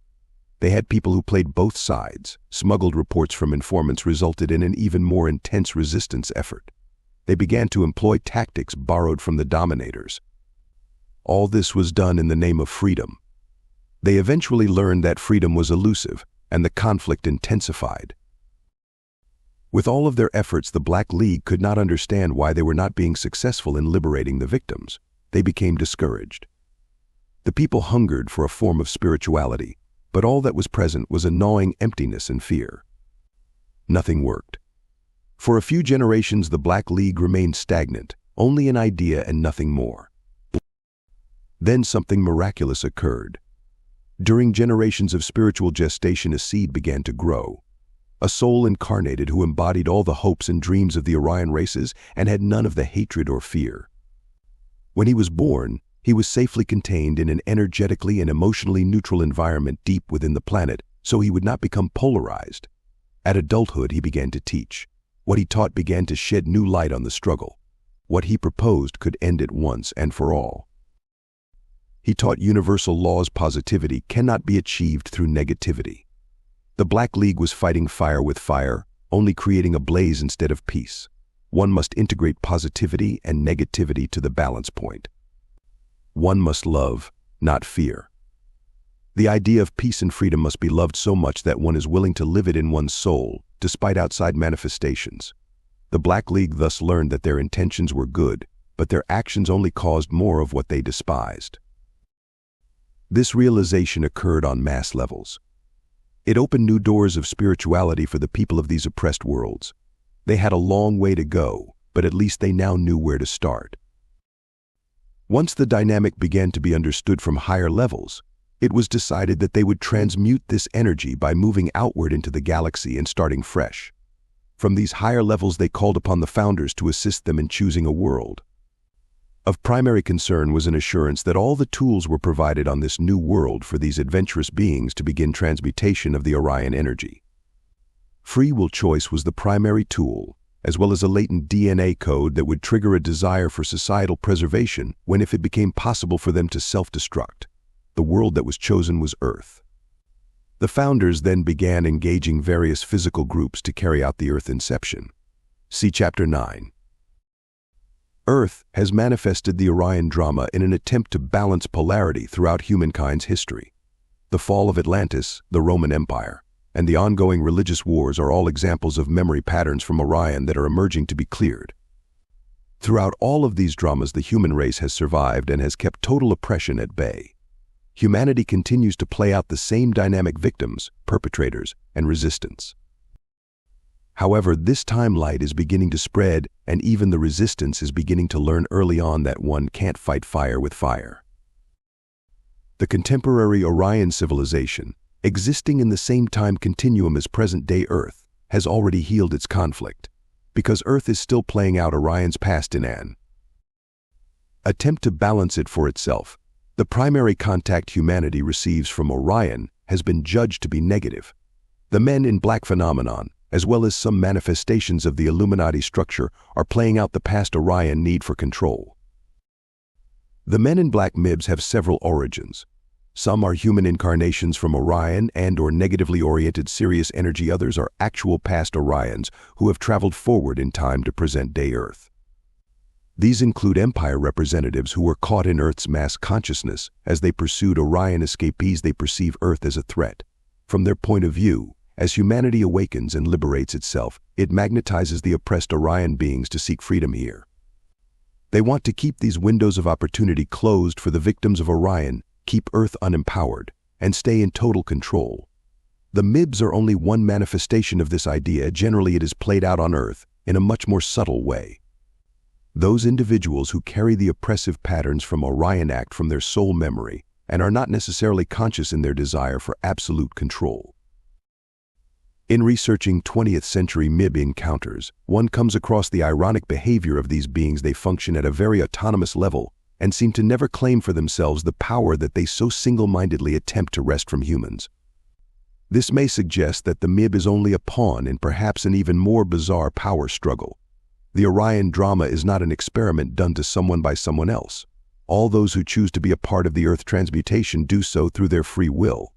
They had people who played both sides. Smuggled reports from informants resulted in an even more intense resistance effort. They began to employ tactics borrowed from the dominators. All this was done in the name of freedom. They eventually learned that freedom was elusive, and the conflict intensified. With all of their efforts, the Black League could not understand why they were not being successful in liberating the victims. They became discouraged. The people hungered for a form of spirituality, but all that was present was a gnawing emptiness and fear. Nothing worked. For a few generations, the Black League remained stagnant, only an idea and nothing more. Then something miraculous occurred. During generations of spiritual gestation, a seed began to grow. A soul incarnated who embodied all the hopes and dreams of the Orion races and had none of the hatred or fear. When he was born, he was safely contained in an energetically and emotionally neutral environment deep within the planet, so he would not become polarized. At adulthood, he began to teach. What he taught began to shed new light on the struggle. What he proposed could end it once and for all. He taught universal laws. Positivity cannot be achieved through negativity. The Black League was fighting fire with fire, only creating a blaze instead of peace. One must integrate positivity and negativity to the balance point. One must love, not fear. The idea of peace and freedom must be loved so much that one is willing to live it in one's soul, despite outside manifestations. The Black League thus learned that their intentions were good, but their actions only caused more of what they despised. This realization occurred on mass levels. It opened new doors of spirituality for the people of these oppressed worlds. They had a long way to go, but at least they now knew where to start. Once the dynamic began to be understood from higher levels, it was decided that they would transmute this energy by moving outward into the galaxy and starting fresh. From these higher levels, they called upon the founders to assist them in choosing a world. Of primary concern was an assurance that all the tools were provided on this new world for these adventurous beings to begin transmutation of the Orion energy. Free will choice was the primary tool, as well as a latent DNA code that would trigger a desire for societal preservation when if it became possible for them to self-destruct. The world that was chosen was Earth. The founders then began engaging various physical groups to carry out the Earth inception. See Chapter 9. Earth has manifested the Orion drama in an attempt to balance polarity throughout humankind's history. The fall of Atlantis, the Roman Empire, and the ongoing religious wars are all examples of memory patterns from Orion that are emerging to be cleared. Throughout all of these dramas, the human race has survived and has kept total oppression at bay. Humanity continues to play out the same dynamic: victims, perpetrators, and resistance. However, this time light is beginning to spread, and even the resistance is beginning to learn early on that one can't fight fire with fire. The contemporary Orion civilization, existing in the same time continuum as present-day Earth, has already healed its conflict, because Earth is still playing out Orion's past in an attempt to balance it for itself. The primary contact humanity receives from Orion has been judged to be negative. The Men in Black phenomenon, as well as some manifestations of the Illuminati structure, are playing out the past Orion need for control. The Men in Black MIBs have several origins. Some are human incarnations from Orion and/or negatively oriented Sirius energy. Others are actual past Orions who have traveled forward in time to present-day Earth. These include Empire representatives who were caught in Earth's mass consciousness as they pursued Orion escapees. They perceive Earth as a threat. From their point of view, as humanity awakens and liberates itself, it magnetizes the oppressed Orion beings to seek freedom here. They want to keep these windows of opportunity closed for the victims of Orion, keep Earth unempowered, and stay in total control. The MIBs are only one manifestation of this idea. Generally, it is played out on Earth in a much more subtle way. Those individuals who carry the oppressive patterns from Orion act from their soul memory and are not necessarily conscious in their desire for absolute control. In researching 20th century MIB encounters, one comes across the ironic behavior of these beings. They function at a very autonomous level and seem to never claim for themselves the power that they so single-mindedly attempt to wrest from humans. This may suggest that the MIB is only a pawn in perhaps an even more bizarre power struggle. The Orion drama is not an experiment done to someone by someone else. All those who choose to be a part of the Earth transmutation do so through their free will.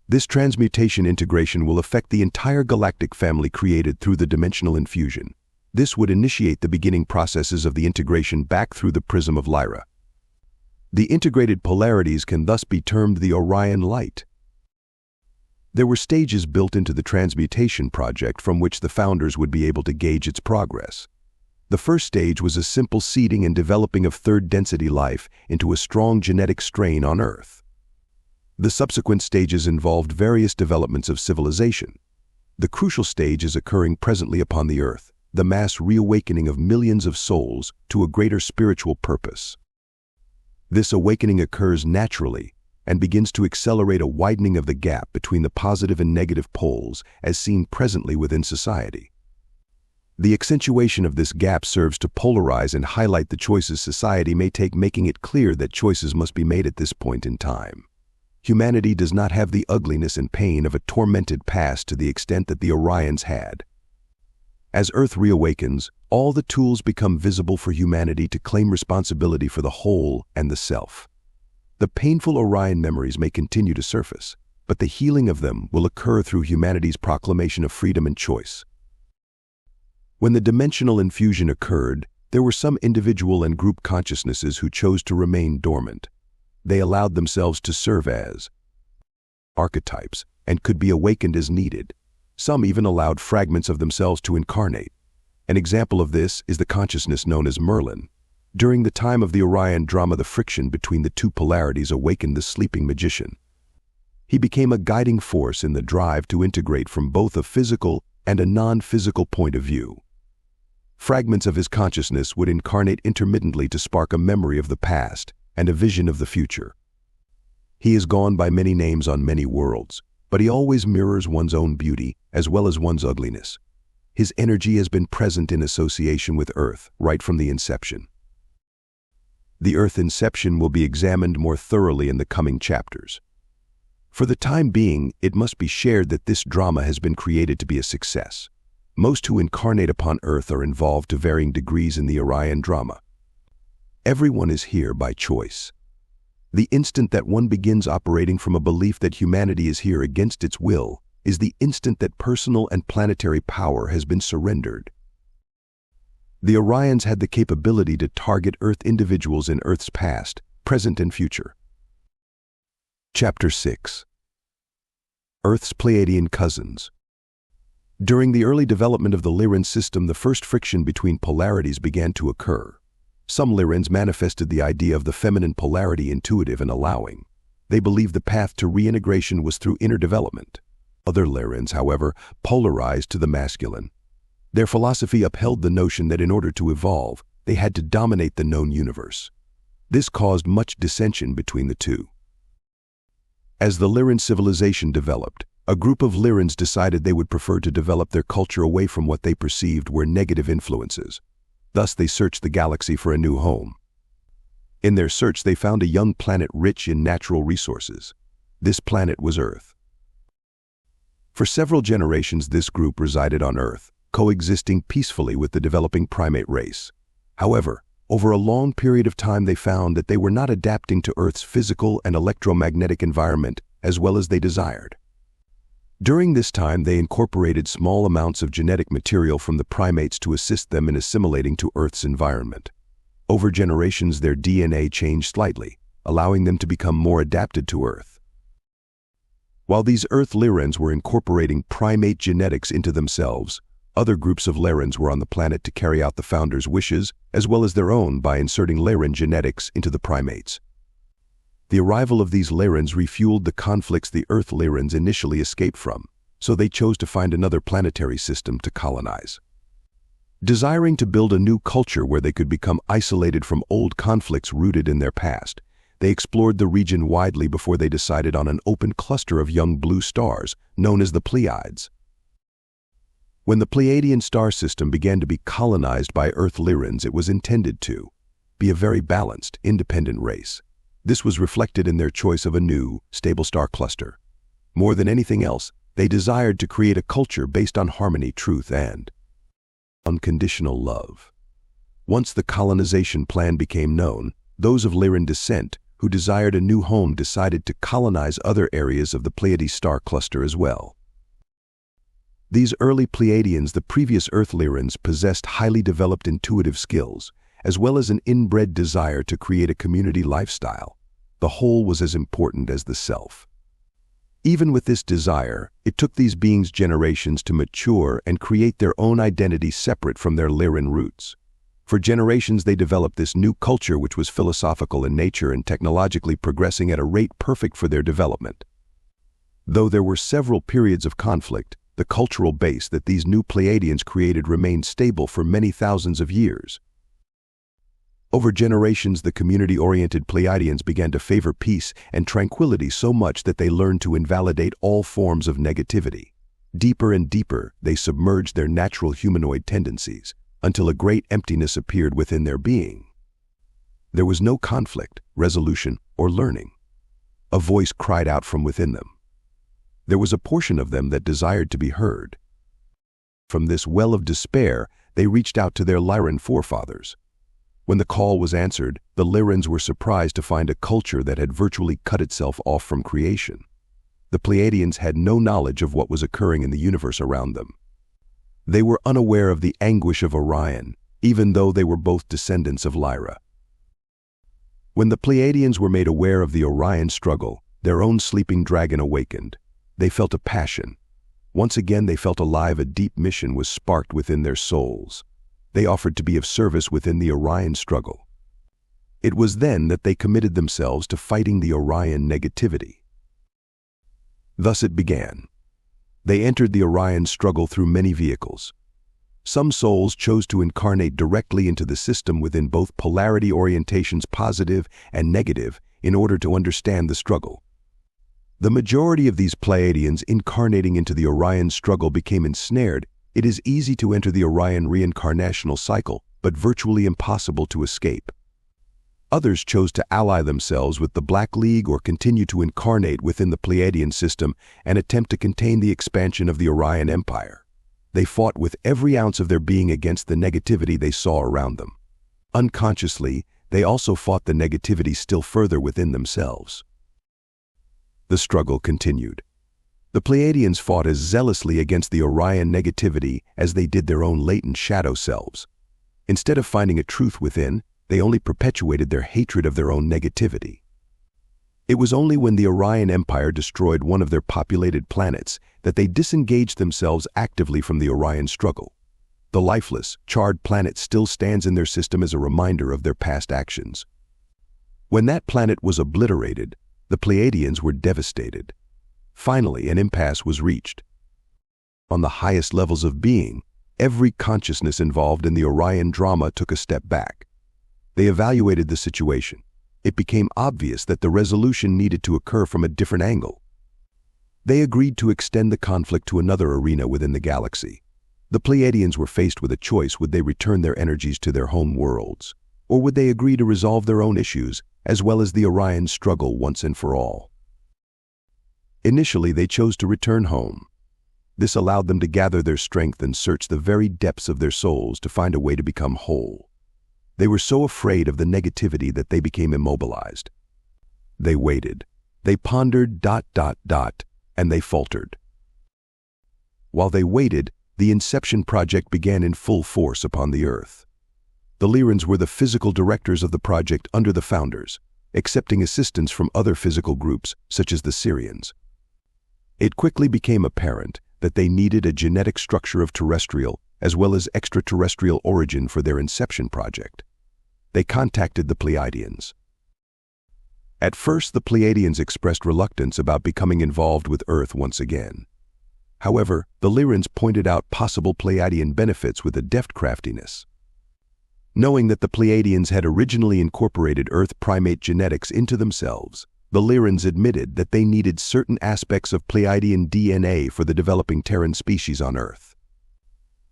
This transmutation integration will affect the entire galactic family created through the dimensional infusion. This would initiate the beginning processes of the integration back through the prism of Lyra. The integrated polarities can thus be termed the Orion light. There were stages built into the transmutation project from which the founders would be able to gauge its progress. The first stage was a simple seeding and developing of third-density life into a strong genetic strain on Earth. The subsequent stages involved various developments of civilization. The crucial stage is occurring presently upon the Earth, the mass reawakening of millions of souls to a greater spiritual purpose. This awakening occurs naturally and begins to accelerate a widening of the gap between the positive and negative poles as seen presently within society. The accentuation of this gap serves to polarize and highlight the choices society may take, making it clear that choices must be made at this point in time. Humanity does not have the ugliness and pain of a tormented past to the extent that the Orions had. As Earth reawakens, all the tools become visible for humanity to claim responsibility for the whole and the self. The painful Orion memories may continue to surface, but the healing of them will occur through humanity's proclamation of freedom and choice. When the dimensional infusion occurred, there were some individual and group consciousnesses who chose to remain dormant. They allowed themselves to serve as archetypes and could be awakened as needed. Some even allowed fragments of themselves to incarnate. An example of this is the consciousness known as Merlin. During the time of the Orion drama, the friction between the two polarities awakened the sleeping magician. He became a guiding force in the drive to integrate from both a physical and a non-physical point of view. Fragments of his consciousness would incarnate intermittently to spark a memory of the past and a vision of the future. He is gone by many names on many worlds, but he always mirrors one's own beauty as well as one's ugliness. His energy has been present in association with Earth right from the inception. The Earth inception will be examined more thoroughly in the coming chapters. For the time being, it must be shared that this drama has been created to be a success. Most who incarnate upon Earth are involved to varying degrees in the Orion drama. Everyone is here by choice. The instant that one begins operating from a belief that humanity is here against its will is the instant that personal and planetary power has been surrendered. The Orions had the capability to target Earth individuals in Earth's past, present, and future. Chapter 6. Earth's Pleiadian Cousins. During the early development of the Lyran system, the first friction between polarities began to occur. Some Lyrans manifested the idea of the feminine polarity intuitive and allowing. They believed the path to reintegration was through inner development. Other Lyrans, however, polarized to the masculine. Their philosophy upheld the notion that in order to evolve, they had to dominate the known universe. This caused much dissension between the two. As the Lyran civilization developed, a group of Lyrans decided they would prefer to develop their culture away from what they perceived were negative influences. Thus, they searched the galaxy for a new home. In their search, they found a young planet rich in natural resources. This planet was Earth. For several generations, this group resided on Earth, coexisting peacefully with the developing primate race. However, over a long period of time, they found that they were not adapting to Earth's physical and electromagnetic environment as well as they desired. During this time, they incorporated small amounts of genetic material from the primates to assist them in assimilating to Earth's environment. Over generations, their DNA changed slightly, allowing them to become more adapted to Earth. While these Earth Lyrans were incorporating primate genetics into themselves, other groups of Lyrans were on the planet to carry out the founder's wishes, as well as their own, by inserting Lyran genetics into the primates. The arrival of these Lyrans refueled the conflicts the Earth Lyrans initially escaped from, so they chose to find another planetary system to colonize. Desiring to build a new culture where they could become isolated from old conflicts rooted in their past, they explored the region widely before they decided on an open cluster of young blue stars known as the Pleiades. When the Pleiadian star system began to be colonized by Earth Lyrans, it was intended to be a very balanced, independent race. This was reflected in their choice of a new, stable star cluster. More than anything else, they desired to create a culture based on harmony, truth, and unconditional love. Once the colonization plan became known, those of Lyran descent who desired a new home decided to colonize other areas of the Pleiades star cluster as well. These early Pleiadians, the previous Earth Lyrans, possessed highly developed intuitive skills, as well as an inbred desire to create a community lifestyle. The whole was as important as the self. Even with this desire, it took these beings generations to mature and create their own identity separate from their Lyran roots. For generations, they developed this new culture which was philosophical in nature and technologically progressing at a rate perfect for their development. Though there were several periods of conflict, the cultural base that these new Pleiadians created remained stable for many thousands of years. Over generations, the community-oriented Pleiadians began to favor peace and tranquility so much that they learned to invalidate all forms of negativity. Deeper and deeper, they submerged their natural humanoid tendencies, until a great emptiness appeared within their being. There was no conflict, resolution, or learning. A voice cried out from within them. There was a portion of them that desired to be heard. From this well of despair, they reached out to their Lyran forefathers. When the call was answered, the Lyrans were surprised to find a culture that had virtually cut itself off from creation. The Pleiadians had no knowledge of what was occurring in the universe around them. They were unaware of the anguish of Orion, even though they were both descendants of Lyra. When the Pleiadians were made aware of the Orion struggle, their own sleeping dragon awakened. They felt a passion. Once again, they felt alive. A deep mission was sparked within their souls. They offered to be of service within the Orion struggle. It was then that they committed themselves to fighting the Orion negativity. Thus it began. They entered the Orion struggle through many vehicles. Some souls chose to incarnate directly into the system within both polarity orientations, positive and negative, in order to understand the struggle. The majority of these Pleiadians incarnating into the Orion struggle became ensnared. It is easy to enter the Orion reincarnational cycle, but virtually impossible to escape. Others chose to ally themselves with the Black League or continue to incarnate within the Pleiadian system and attempt to contain the expansion of the Orion Empire. They fought with every ounce of their being against the negativity they saw around them. Unconsciously, they also fought the negativity still further within themselves. The struggle continued. The Pleiadians fought as zealously against the Orion negativity as they did their own latent shadow selves. Instead of finding a truth within, they only perpetuated their hatred of their own negativity. It was only when the Orion Empire destroyed one of their populated planets that they disengaged themselves actively from the Orion struggle. The lifeless, charred planet still stands in their system as a reminder of their past actions. When that planet was obliterated, the Pleiadians were devastated. Finally, an impasse was reached. On the highest levels of being, every consciousness involved in the Orion drama took a step back. They evaluated the situation. It became obvious that the resolution needed to occur from a different angle. They agreed to extend the conflict to another arena within the galaxy. The Pleiadians were faced with a choice: would they return their energies to their home worlds, or would they agree to resolve their own issues as well as the Orion struggle once and for all? Initially, they chose to return home. This allowed them to gather their strength and search the very depths of their souls to find a way to become whole. They were so afraid of the negativity that they became immobilized. They waited. They pondered ... and they faltered. While they waited, the Inception project began in full force upon the Earth. The Lyrans were the physical directors of the project under the founders, accepting assistance from other physical groups such as the Syrians. It quickly became apparent that they needed a genetic structure of terrestrial as well as extraterrestrial origin for their Inception project. They contacted the Pleiadians. At first, the Pleiadians expressed reluctance about becoming involved with Earth once again. However, the Lyrans pointed out possible Pleiadian benefits with a deft craftiness. Knowing that the Pleiadians had originally incorporated Earth primate genetics into themselves, the Lyrans admitted that they needed certain aspects of Pleiadian DNA for the developing Terran species on Earth.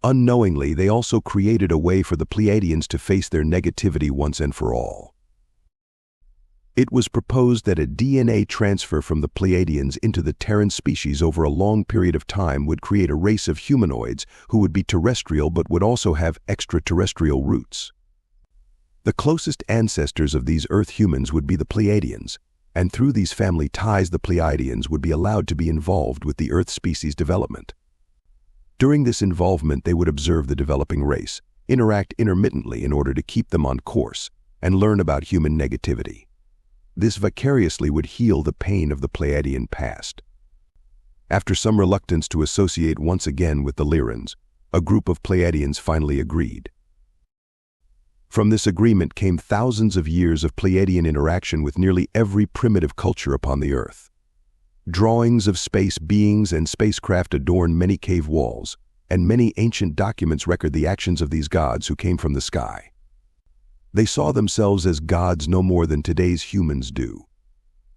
Unknowingly, they also created a way for the Pleiadians to face their negativity once and for all. It was proposed that a DNA transfer from the Pleiadians into the Terran species over a long period of time would create a race of humanoids who would be terrestrial but would also have extraterrestrial roots. The closest ancestors of these Earth humans would be the Pleiadians, and through these family ties the Pleiadians would be allowed to be involved with the Earth species development. During this involvement, they would observe the developing race, interact intermittently in order to keep them on course, and learn about human negativity. This vicariously would heal the pain of the Pleiadian past. After some reluctance to associate once again with the Lyrans, a group of Pleiadians finally agreed. From this agreement came thousands of years of Pleiadian interaction with nearly every primitive culture upon the Earth. Drawings of space beings and spacecraft adorn many cave walls, and many ancient documents record the actions of these gods who came from the sky. They saw themselves as gods no more than today's humans do.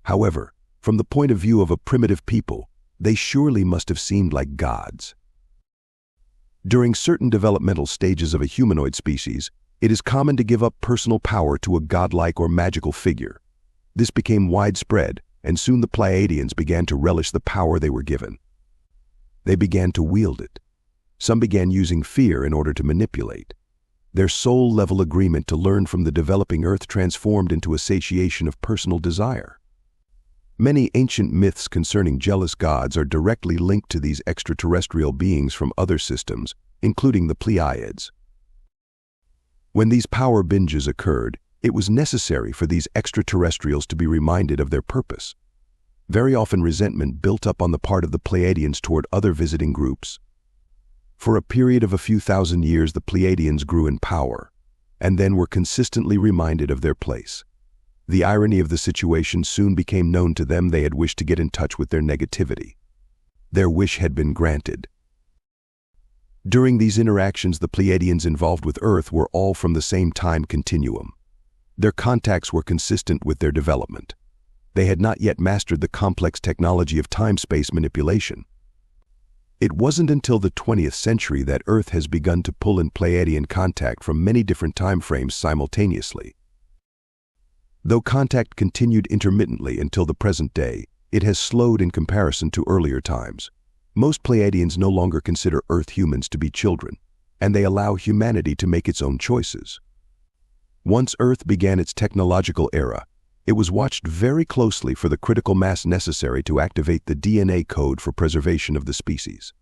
However, from the point of view of a primitive people, they surely must have seemed like gods. During certain developmental stages of a humanoid species, it is common to give up personal power to a godlike or magical figure. This became widespread, and soon the Pleiadians began to relish the power they were given. They began to wield it. Some began using fear in order to manipulate. Their soul-level agreement to learn from the developing Earth transformed into a satiation of personal desire. Many ancient myths concerning jealous gods are directly linked to these extraterrestrial beings from other systems, including the Pleiades. When these power binges occurred, it was necessary for these extraterrestrials to be reminded of their purpose. Very often resentment built up on the part of the Pleiadians toward other visiting groups. For a period of a few thousand years, the Pleiadians grew in power, and then were consistently reminded of their place. The irony of the situation soon became known to them. They had wished to get in touch with their negativity. Their wish had been granted. During these interactions, the Pleiadians involved with Earth were all from the same time continuum. Their contacts were consistent with their development. They had not yet mastered the complex technology of time-space manipulation. It wasn't until the 20th century that Earth has begun to pull in Pleiadian contact from many different time frames simultaneously. Though contact continued intermittently until the present day, it has slowed in comparison to earlier times. Most Pleiadians no longer consider Earth humans to be children, and they allow humanity to make its own choices. Once Earth began its technological era, it was watched very closely for the critical mass necessary to activate the DNA code for preservation of the species.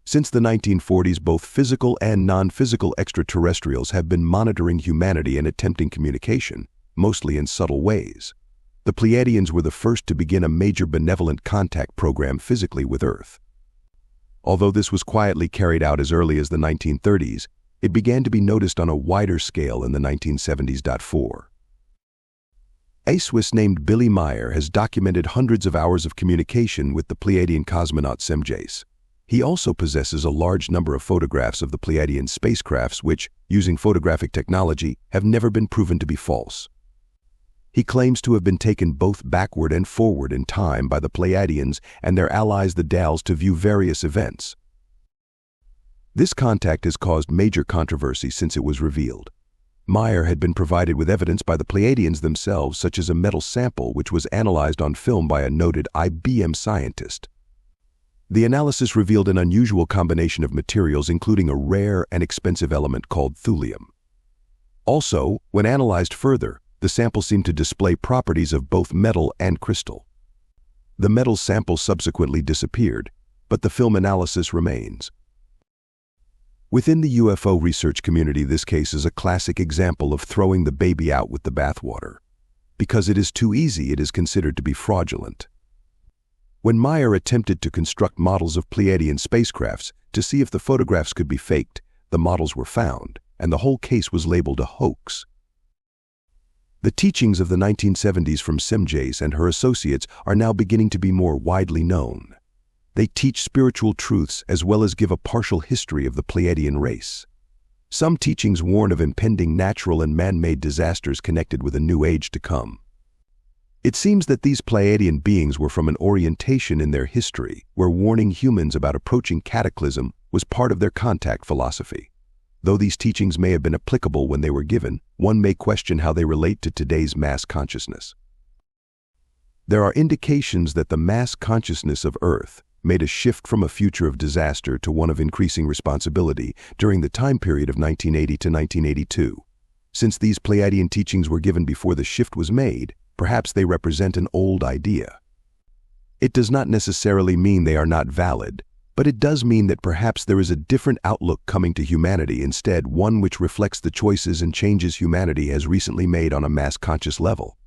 Since the 1940s, both physical and non-physical extraterrestrials have been monitoring humanity and attempting communication, mostly in subtle ways. the Pleiadians were the first to begin a major benevolent contact program physically with Earth. Although this was quietly carried out as early as the 1930s, it began to be noticed on a wider scale in the 1970s. A Swiss named Billy Meyer has documented hundreds of hours of communication with the Pleiadian cosmonaut Semjace. He also possesses a large number of photographs of the Pleiadian spacecrafts which, using photographic technology, have never been proven to be false. He claims to have been taken both backward and forward in time by the Pleiadians and their allies the Dals to view various events. This contact has caused major controversy since it was revealed. Meyer had been provided with evidence by the Pleiadians themselves, such as a metal sample which was analyzed on film by a noted IBM scientist. The analysis revealed an unusual combination of materials, including a rare and expensive element called thulium. Also, when analyzed further, the sample seemed to display properties of both metal and crystal. The metal sample subsequently disappeared, but the film analysis remains. Within the UFO research community, this case is a classic example of throwing the baby out with the bathwater. Because it is too easy, it is considered to be fraudulent. When Meyer attempted to construct models of Pleiadian spacecrafts to see if the photographs could be faked, the models were found, and the whole case was labeled a hoax. The teachings of the 1970s from Semjace and her associates are now beginning to be more widely known. They teach spiritual truths as well as give a partial history of the Pleiadian race. Some teachings warn of impending natural and man-made disasters connected with a new age to come. It seems that these Pleiadian beings were from an orientation in their history where warning humans about approaching cataclysm was part of their contact philosophy. Though these teachings may have been applicable when they were given, one may question how they relate to today's mass consciousness. There are indications that the mass consciousness of Earth made a shift from a future of disaster to one of increasing responsibility during the time period of 1980 to 1982. Since these Pleiadian teachings were given before the shift was made, perhaps they represent an old idea. It does not necessarily mean they are not valid, but it does mean that perhaps there is a different outlook coming to humanity instead, one which reflects the choices and changes humanity has recently made on a mass conscious level.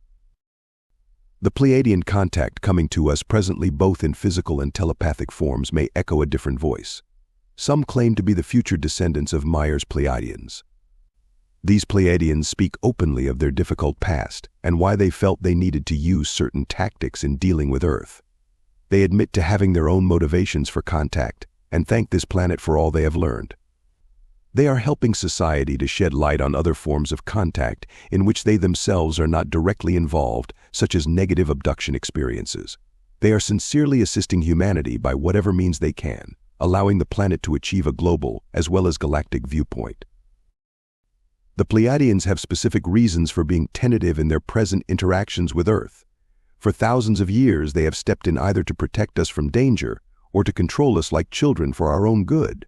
The Pleiadian contact coming to us presently both in physical and telepathic forms may echo a different voice. Some claim to be the future descendants of Meyer's Pleiadians. These Pleiadians speak openly of their difficult past and why they felt they needed to use certain tactics in dealing with Earth. They admit to having their own motivations for contact and thank this planet for all they have learned. They are helping society to shed light on other forms of contact in which they themselves are not directly involved, such as negative abduction experiences. They are sincerely assisting humanity by whatever means they can, allowing the planet to achieve a global as well as galactic viewpoint. The Pleiadians have specific reasons for being tentative in their present interactions with Earth. For thousands of years, they have stepped in either to protect us from danger or to control us like children for our own good.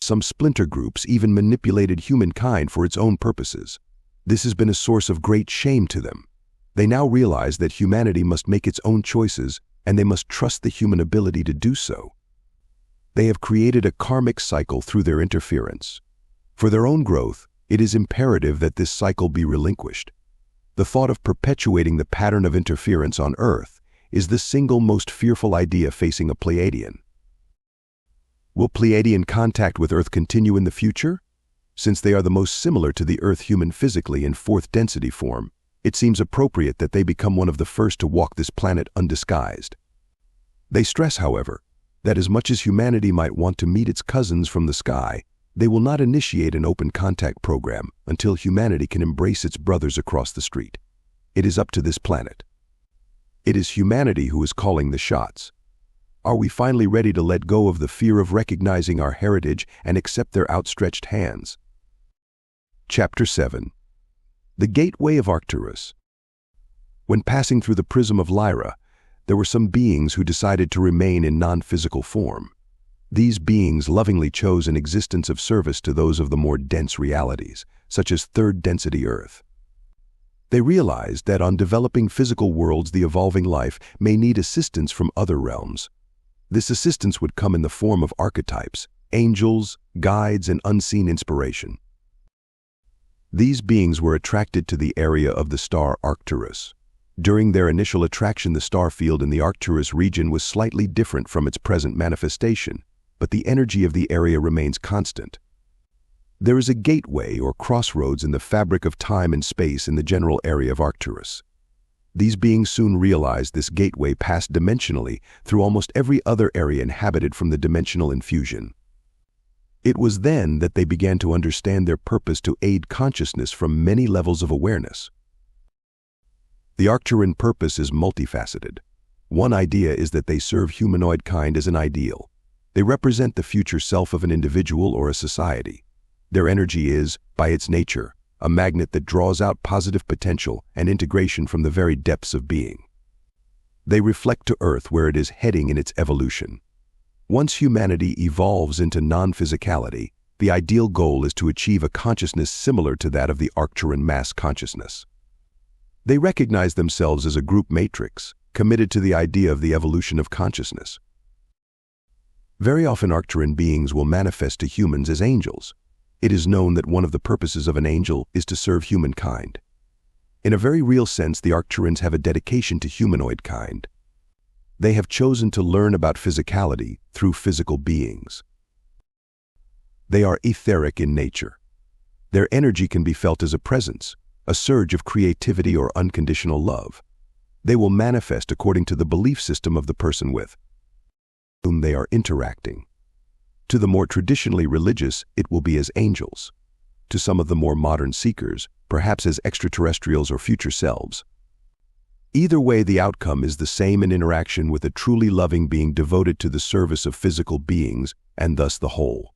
Some splinter groups even manipulated humankind for its own purposes. This has been a source of great shame to them. They now realize that humanity must make its own choices and they must trust the human ability to do so. They have created a karmic cycle through their interference. For their own growth, it is imperative that this cycle be relinquished. The thought of perpetuating the pattern of interference on Earth is the single most fearful idea facing a Pleiadian. Will Pleiadian contact with Earth continue in the future? Since they are the most similar to the Earth human physically in fourth density form, it seems appropriate that they become one of the first to walk this planet undisguised. They stress, however, that as much as humanity might want to meet its cousins from the sky, they will not initiate an open contact program until humanity can embrace its brothers across the street. It is up to this planet. It is humanity who is calling the shots. Are we finally ready to let go of the fear of recognizing our heritage and accept their outstretched hands? Chapter 7. The Gateway of Arcturus. When passing through the Prism of Lyra, there were some beings who decided to remain in non-physical form. These beings lovingly chose an existence of service to those of the more dense realities, such as third-density Earth. They realized that on developing physical worlds, the evolving life may need assistance from other realms. This assistance would come in the form of archetypes, angels, guides, and unseen inspiration. These beings were attracted to the area of the star Arcturus. During their initial attraction, the star field in the Arcturus region was slightly different from its present manifestation, but the energy of the area remains constant. There is a gateway or crossroads in the fabric of time and space in the general area of Arcturus. These beings soon realized this gateway passed dimensionally through almost every other area inhabited from the dimensional infusion. It was then that they began to understand their purpose to aid consciousness from many levels of awareness. The Arcturan purpose is multifaceted. One idea is that they serve humanoid kind as an ideal. They represent the future self of an individual or a society. Their energy is, by its nature, a magnet that draws out positive potential and integration from the very depths of being. They reflect to Earth where it is heading in its evolution. Once humanity evolves into non-physicality, the ideal goal is to achieve a consciousness similar to that of the Arcturan mass consciousness. They recognize themselves as a group matrix, committed to the idea of the evolution of consciousness. Very often Arcturan beings will manifest to humans as angels. It is known that one of the purposes of an angel is to serve humankind. In a very real sense, the Arcturans have a dedication to humanoid kind. They have chosen to learn about physicality through physical beings. They are etheric in nature. Their energy can be felt as a presence, a surge of creativity or unconditional love. They will manifest according to the belief system of the person with whom they are interacting. To the more traditionally religious, it will be as angels. To some of the more modern seekers, perhaps as extraterrestrials or future selves. Either way, the outcome is the same in interaction with a truly loving being devoted to the service of physical beings and thus the whole.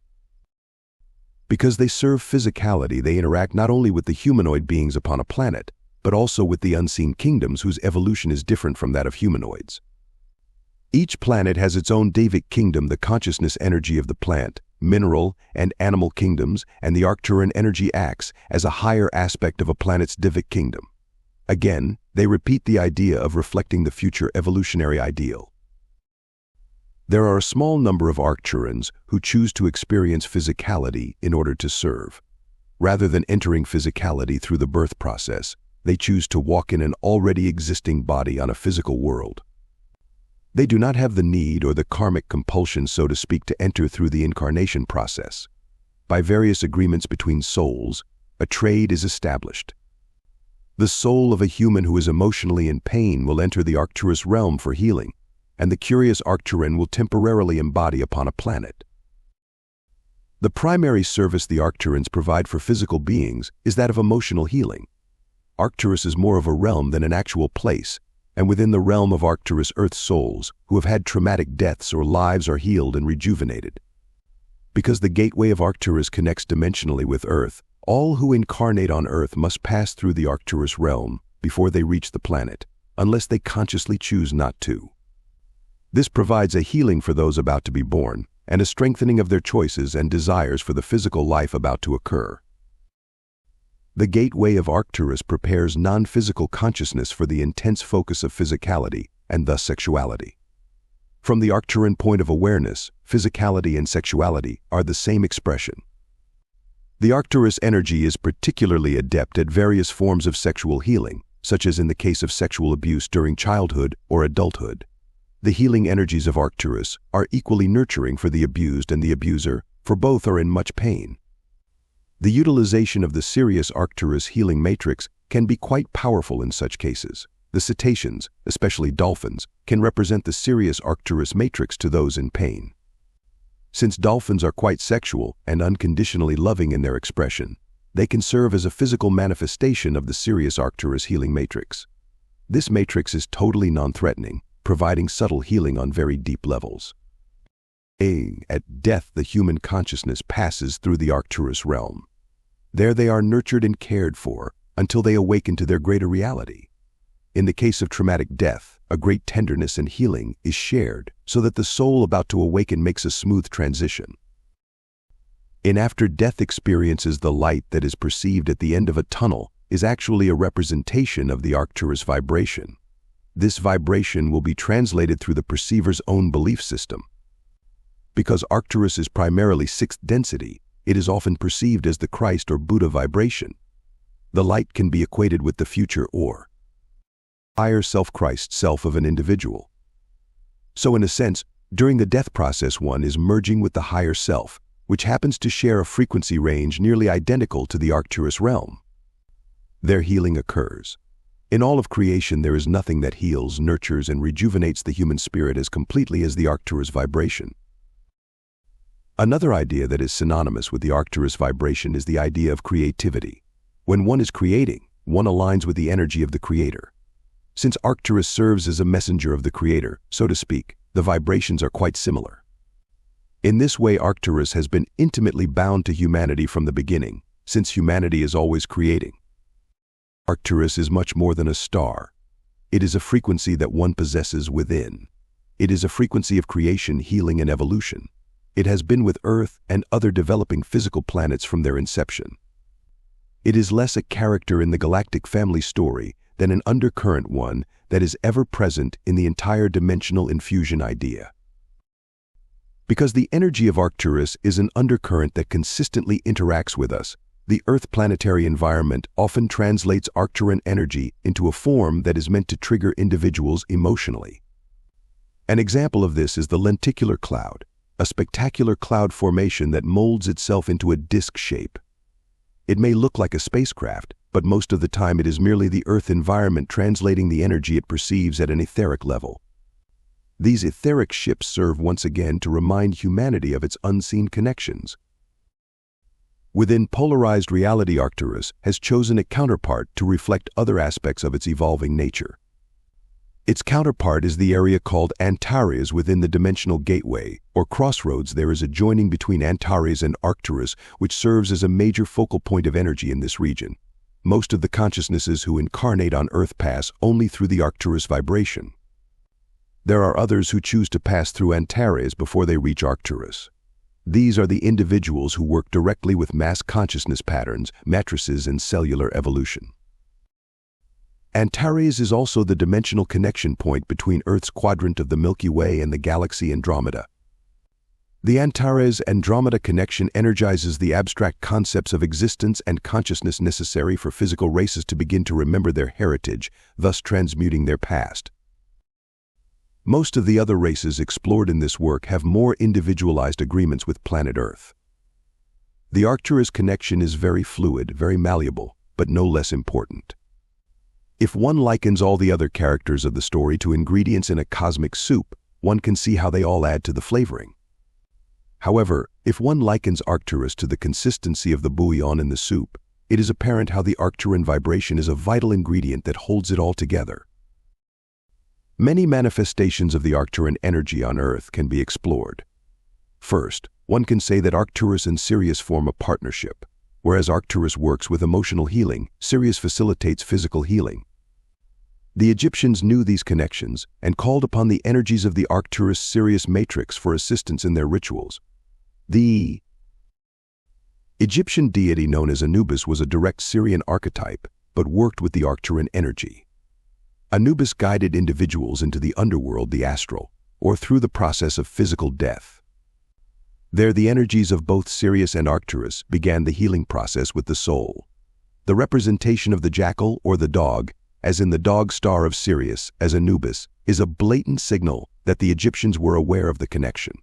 Because they serve physicality, they interact not only with the humanoid beings upon a planet, but also with the unseen kingdoms whose evolution is different from that of humanoids. Each planet has its own Devic kingdom, the consciousness energy of the plant, mineral, and animal kingdoms, and the Arcturan energy acts as a higher aspect of a planet's Devic kingdom. Again, they repeat the idea of reflecting the future evolutionary ideal. There are a small number of Arcturans who choose to experience physicality in order to serve. Rather than entering physicality through the birth process, they choose to walk in an already existing body on a physical world. They do not have the need or the karmic compulsion, so to speak, to enter through the incarnation process. By various agreements between souls, a trade is established. The soul of a human who is emotionally in pain will enter the Arcturus realm for healing, and the curious Arcturan will temporarily embody upon a planet. The primary service the Arcturans provide for physical beings is that of emotional healing. Arcturus is more of a realm than an actual place, and within the realm of Arcturus, Earth's souls who have had traumatic deaths or lives are healed and rejuvenated. Because the gateway of Arcturus connects dimensionally with Earth, all who incarnate on Earth must pass through the Arcturus realm before they reach the planet, unless they consciously choose not to. This provides a healing for those about to be born, and a strengthening of their choices and desires for the physical life about to occur. The gateway of Arcturus prepares non-physical consciousness for the intense focus of physicality and thus sexuality. From the Arcturan point of awareness, physicality and sexuality are the same expression. The Arcturus energy is particularly adept at various forms of sexual healing, such as in the case of sexual abuse during childhood or adulthood. The healing energies of Arcturus are equally nurturing for the abused and the abuser, for both are in much pain. The utilization of the Sirius Arcturus healing matrix can be quite powerful in such cases. The cetaceans, especially dolphins, can represent the Sirius Arcturus matrix to those in pain. Since dolphins are quite sexual and unconditionally loving in their expression, they can serve as a physical manifestation of the Sirius Arcturus healing matrix. This matrix is totally non-threatening, providing subtle healing on very deep levels. At death, the human consciousness passes through the Arcturus realm. There they are nurtured and cared for until they awaken to their greater reality. In the case of traumatic death, a great tenderness and healing is shared so that the soul about to awaken makes a smooth transition. In after-death experiences, the light that is perceived at the end of a tunnel is actually a representation of the Arcturus vibration. This vibration will be translated through the perceiver's own belief system. Because Arcturus is primarily sixth density, it is often perceived as the Christ or Buddha vibration. The light can be equated with the future or higher self-Christ self of an individual. So in a sense, during the death process one is merging with the higher self, which happens to share a frequency range nearly identical to the Arcturus realm. Their healing occurs. In all of creation there is nothing that heals, nurtures, and rejuvenates the human spirit as completely as the Arcturus vibration. Another idea that is synonymous with the Arcturus vibration is the idea of creativity. When one is creating, one aligns with the energy of the Creator. Since Arcturus serves as a messenger of the Creator, so to speak, the vibrations are quite similar. In this way, Arcturus has been intimately bound to humanity from the beginning, since humanity is always creating. Arcturus is much more than a star. It is a frequency that one possesses within. It is a frequency of creation, healing, and evolution. It has been with Earth and other developing physical planets from their inception. It is less a character in the galactic family story than an undercurrent one that is ever present in the entire dimensional infusion idea. Because the energy of Arcturus is an undercurrent that consistently interacts with us, the Earth planetary environment often translates Arcturan energy into a form that is meant to trigger individuals emotionally. An example of this is the lenticular cloud, a spectacular cloud formation that molds itself into a disc shape. It may look like a spacecraft, but most of the time it is merely the Earth environment translating the energy it perceives at an etheric level. These etheric ships serve once again to remind humanity of its unseen connections. Within polarized reality, Arcturus has chosen a counterpart to reflect other aspects of its evolving nature. Its counterpart is the area called Antares within the dimensional gateway, or crossroads. There is a joining between Antares and Arcturus, which serves as a major focal point of energy in this region. Most of the consciousnesses who incarnate on Earth pass only through the Arcturus vibration. There are others who choose to pass through Antares before they reach Arcturus. These are the individuals who work directly with mass consciousness patterns, matrices, and cellular evolution. Antares is also the dimensional connection point between Earth's quadrant of the Milky Way and the galaxy Andromeda. The Antares-Andromeda connection energizes the abstract concepts of existence and consciousness necessary for physical races to begin to remember their heritage, thus transmuting their past. Most of the other races explored in this work have more individualized agreements with planet Earth. The Arcturus connection is very fluid, very malleable, but no less important. If one likens all the other characters of the story to ingredients in a cosmic soup, one can see how they all add to the flavoring. However, if one likens Arcturus to the consistency of the bouillon in the soup, it is apparent how the Arcturan vibration is a vital ingredient that holds it all together. Many manifestations of the Arcturan energy on Earth can be explored. First, one can say that Arcturus and Sirius form a partnership. Whereas Arcturus works with emotional healing, Sirius facilitates physical healing. The Egyptians knew these connections and called upon the energies of the Arcturus-Sirius matrix for assistance in their rituals. The Egyptian deity known as Anubis was a direct Sirian archetype, but worked with the Arcturan energy. Anubis guided individuals into the underworld, the astral, or through the process of physical death. There, the energies of both Sirius and Arcturus began the healing process with the soul. The representation of the jackal or the dog, as in the dog star of Sirius, as Anubis, is a blatant signal that the Egyptians were aware of the connection.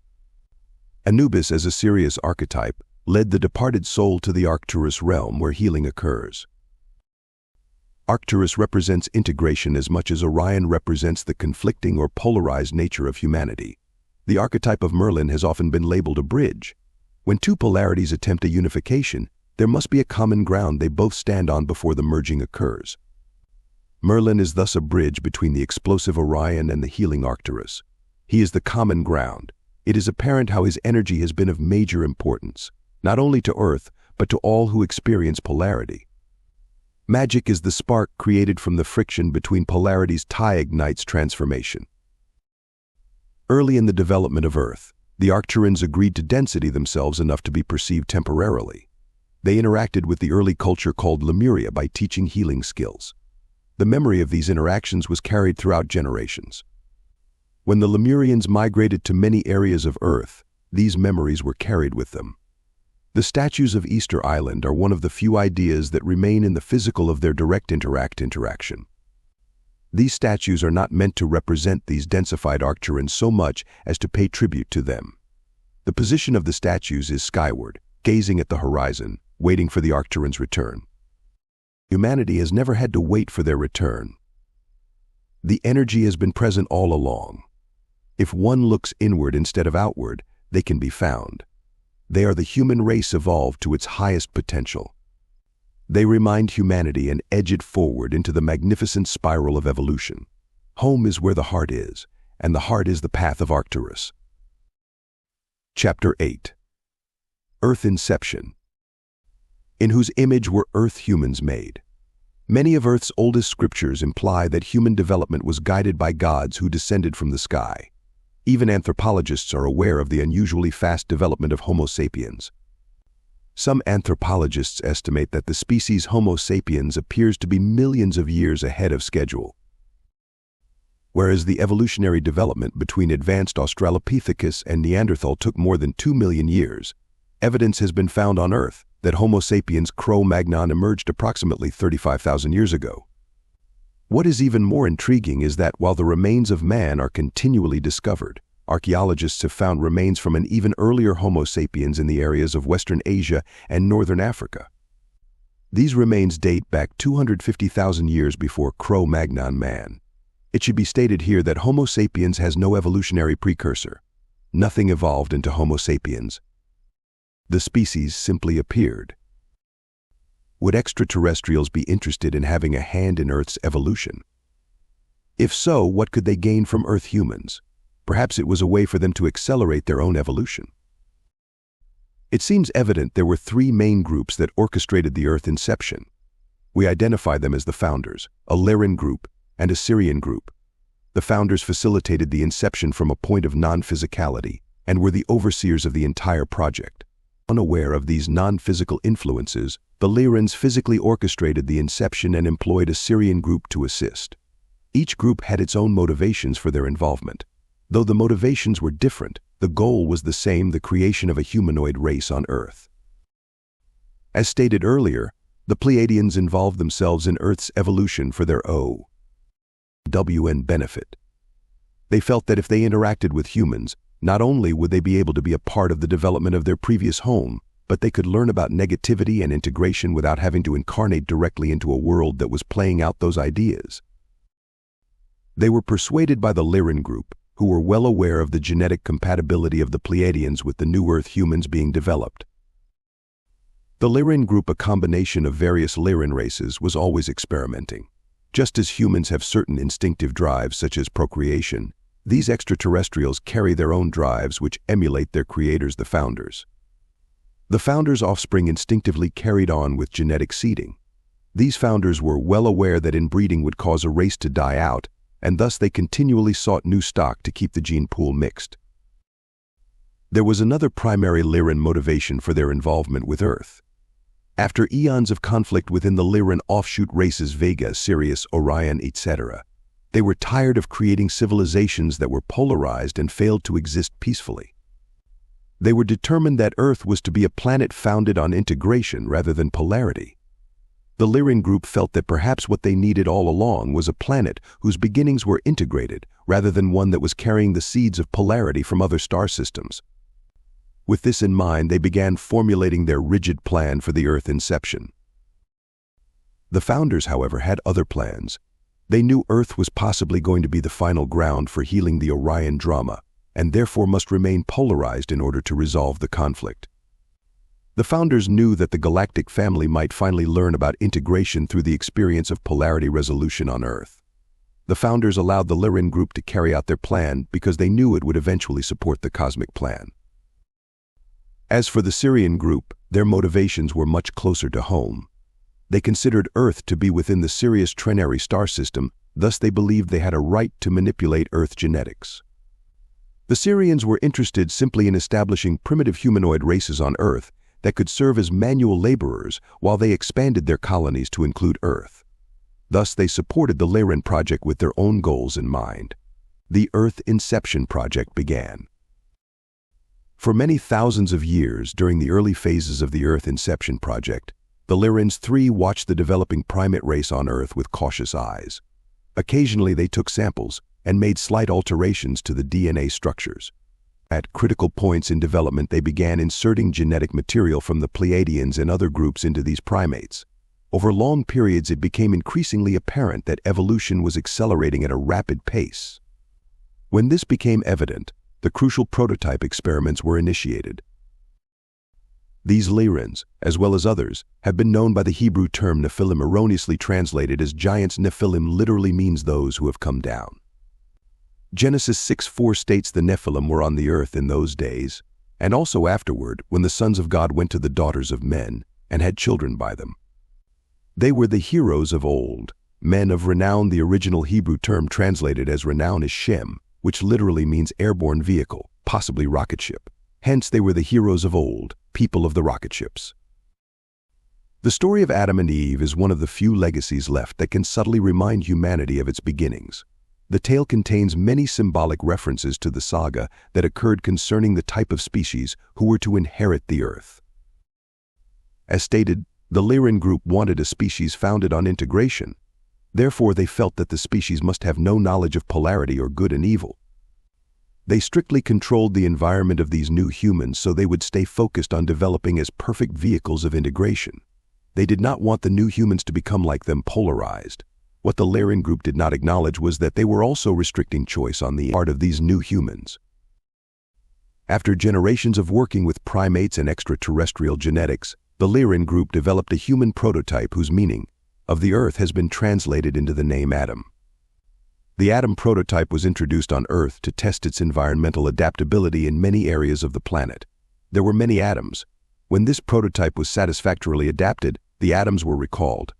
Anubis, as a Sirius archetype, led the departed soul to the Arcturus realm where healing occurs. Arcturus represents integration as much as Orion represents the conflicting or polarized nature of humanity. The archetype of Merlin has often been labeled a bridge. When two polarities attempt a unification, there must be a common ground they both stand on before the merging occurs. Merlin is thus a bridge between the explosive Orion and the healing Arcturus. He is the common ground. It is apparent how his energy has been of major importance, not only to Earth, but to all who experience polarity. Magic is the spark created from the friction between polarities. Tie ignites transformation. Early in the development of Earth, the Arcturans agreed to density themselves enough to be perceived temporarily. They interacted with the early culture called Lemuria by teaching healing skills. The memory of these interactions was carried throughout generations. When the Lemurians migrated to many areas of Earth, these memories were carried with them. The statues of Easter Island are one of the few ideas that remain in the physical of their direct interaction. These statues are not meant to represent these densified Arcturans so much as to pay tribute to them. The position of the statues is skyward, gazing at the horizon, waiting for the Arcturans' return. Humanity has never had to wait for their return. The energy has been present all along. If one looks inward instead of outward, they can be found. They are the human race evolved to its highest potential. They remind humanity and edge it forward into the magnificent spiral of evolution. Home is where the heart is, and the heart is the path of Arcturus. Chapter 8. Earth Inception. In whose image were Earth humans made? Many of Earth's oldest scriptures imply that human development was guided by gods who descended from the sky. Even anthropologists are aware of the unusually fast development of Homo sapiens. Some anthropologists estimate that the species Homo sapiens appears to be millions of years ahead of schedule. Whereas the evolutionary development between advanced Australopithecus and Neanderthal took more than 2 million years, evidence has been found on Earth that Homo sapiens Cro-Magnon emerged approximately 35,000 years ago. What is even more intriguing is that while the remains of man are continually discovered, archaeologists have found remains from an even earlier Homo sapiens in the areas of Western Asia and Northern Africa. These remains date back 250,000 years before Cro-Magnon man. It should be stated here that Homo sapiens has no evolutionary precursor. Nothing evolved into Homo sapiens. The species simply appeared. Would extraterrestrials be interested in having a hand in Earth's evolution? If so, what could they gain from Earth humans? Perhaps it was a way for them to accelerate their own evolution. It seems evident there were 3 main groups that orchestrated the Earth inception. We identify them as the founders, a Lyran group, and a Sirian group. The founders facilitated the inception from a point of non-physicality and were the overseers of the entire project. Unaware of these non-physical influences, the Lyrans physically orchestrated the inception and employed a Sirian group to assist. Each group had its own motivations for their involvement. Though the motivations were different, the goal was the same: the creation of a humanoid race on Earth. As stated earlier, the Pleiadians involved themselves in Earth's evolution for their own benefit. They felt that if they interacted with humans, not only would they be able to be a part of the development of their previous home, but they could learn about negativity and integration without having to incarnate directly into a world that was playing out those ideas. They were persuaded by the Lyran group, who were well aware of the genetic compatibility of the Pleiadians with the new Earth humans being developed. The Lyran group, a combination of various Lyran races, was always experimenting. Just as humans have certain instinctive drives such as procreation, these extraterrestrials carry their own drives which emulate their creators, the founders. The founders' offspring instinctively carried on with genetic seeding. These founders were well aware that inbreeding would cause a race to die out, and thus they continually sought new stock to keep the gene pool mixed. There was another primary Lyran motivation for their involvement with Earth. After eons of conflict within the Lyran offshoot races Vega, Sirius, Orion, etc., they were tired of creating civilizations that were polarized and failed to exist peacefully. They were determined that Earth was to be a planet founded on integration rather than polarity. The Lyran group felt that perhaps what they needed all along was a planet whose beginnings were integrated rather than one that was carrying the seeds of polarity from other star systems. With this in mind, they began formulating their rigid plan for the Earth inception. The founders, however, had other plans. They knew Earth was possibly going to be the final ground for healing the Orion drama, and therefore must remain polarized in order to resolve the conflict. The founders knew that the Galactic family might finally learn about integration through the experience of polarity resolution on Earth. The founders allowed the Lyran group to carry out their plan because they knew it would eventually support the cosmic plan. As for the Sirian group, their motivations were much closer to home. They considered Earth to be within the Sirius Trinary star system, thus they believed they had a right to manipulate Earth genetics. The Sirians were interested simply in establishing primitive humanoid races on Earth that could serve as manual laborers while they expanded their colonies to include Earth. Thus they supported the Lyran project with their own goals in mind. The Earth Inception project began. For many thousands of years during the early phases of the Earth Inception project, the Lyrans 3 watched the developing primate race on Earth with cautious eyes. Occasionally they took samples and made slight alterations to the DNA structures. At critical points in development, they began inserting genetic material from the Pleiadians and other groups into these primates. Over long periods, it became increasingly apparent that evolution was accelerating at a rapid pace. When this became evident, the crucial prototype experiments were initiated. These Lyrans, as well as others, have been known by the Hebrew term Nephilim, erroneously translated as giants. Nephilim literally means those who have come down. Genesis 6:4 states the Nephilim were on the earth in those days, and also afterward, when the sons of God went to the daughters of men and had children by them. They were the heroes of old, men of renown. The original Hebrew term translated as renown is Shem, which literally means airborne vehicle, possibly rocket ship. Hence, they were the heroes of old, people of the rocket ships. The story of Adam and Eve is one of the few legacies left that can subtly remind humanity of its beginnings. The tale contains many symbolic references to the saga that occurred concerning the type of species who were to inherit the earth. As stated, the Lyran group wanted a species founded on integration. Therefore, they felt that the species must have no knowledge of polarity or good and evil. They strictly controlled the environment of these new humans so they would stay focused on developing as perfect vehicles of integration. They did not want the new humans to become like them, polarized. What the Lyran group did not acknowledge was that they were also restricting choice on the part of these new humans. After generations of working with primates and extraterrestrial genetics, the Lyran group developed a human prototype whose meaning of the Earth has been translated into the name Adam. The Adam prototype was introduced on Earth to test its environmental adaptability in many areas of the planet. There were many atoms. When this prototype was satisfactorily adapted, the atoms were recalled.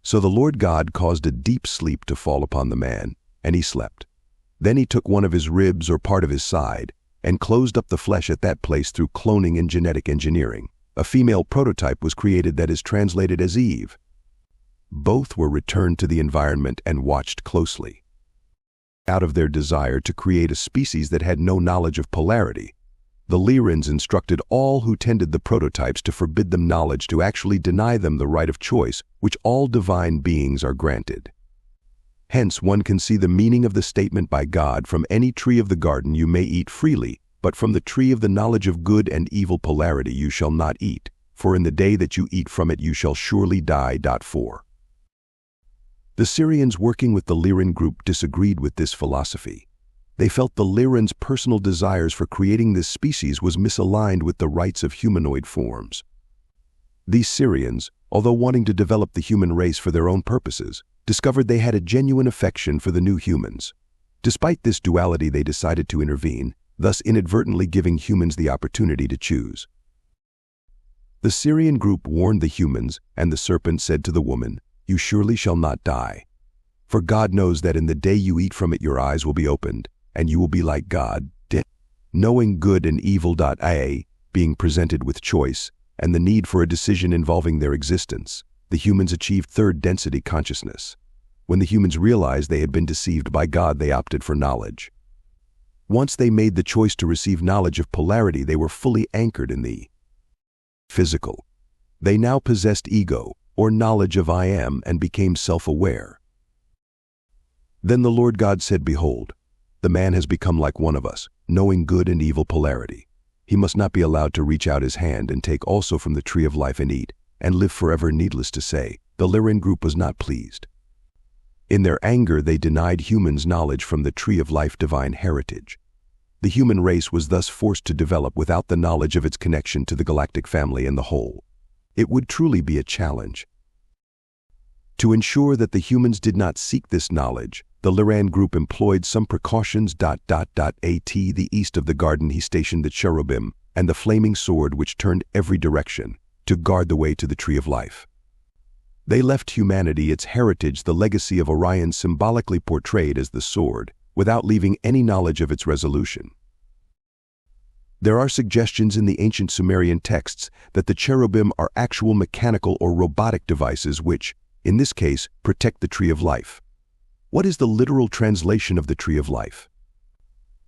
So the Lord God caused a deep sleep to fall upon the man, and he slept. Then he took one of his ribs or part of his side and closed up the flesh at that place through cloning and genetic engineering. A female prototype was created that is translated as Eve. Both were returned to the environment and watched closely. Out of their desire to create a species that had no knowledge of polarity, the Lyrans instructed all who tended the prototypes to forbid them knowledge, to actually deny them the right of choice which all divine beings are granted. Hence, one can see the meaning of the statement by God, "From any tree of the garden you may eat freely, but from the tree of the knowledge of good and evil polarity you shall not eat, for in the day that you eat from it you shall surely die." 4. The Syrians working with the Lyran group disagreed with this philosophy. They felt the Lyrans' personal desires for creating this species was misaligned with the rights of humanoid forms. These Syrians, although wanting to develop the human race for their own purposes, discovered they had a genuine affection for the new humans. Despite this duality, they decided to intervene, thus inadvertently giving humans the opportunity to choose. The Syrian group warned the humans, and the serpent said to the woman, "You surely shall not die. For God knows that in the day you eat from it your eyes will be opened, and you will be like God, knowing good and evil." Being presented with choice and the need for a decision involving their existence, the humans achieved third density consciousness. When the humans realized they had been deceived by God, they opted for knowledge. Once they made the choice to receive knowledge of polarity, they were fully anchored in the physical. They now possessed ego, or knowledge of I am, and became self-aware. Then the Lord God said, "Behold, the man has become like one of us, knowing good and evil polarity. He must not be allowed to reach out his hand and take also from the tree of life and eat, and live forever." Needless to say, the Lyran group was not pleased. In their anger, they denied humans knowledge from the tree of life divine heritage. The human race was thus forced to develop without the knowledge of its connection to the galactic family and the whole. It would truly be a challenge. To ensure that the humans did not seek this knowledge, the Lyran group employed some precautions. At the east of the garden he stationed the cherubim and the flaming sword which turned every direction to guard the way to the tree of life. They left humanity its heritage, the legacy of Orion symbolically portrayed as the sword, without leaving any knowledge of its resolution. There are suggestions in the ancient Sumerian texts that the cherubim are actual mechanical or robotic devices which, in this case, protect the tree of life. What is the literal translation of the tree of life?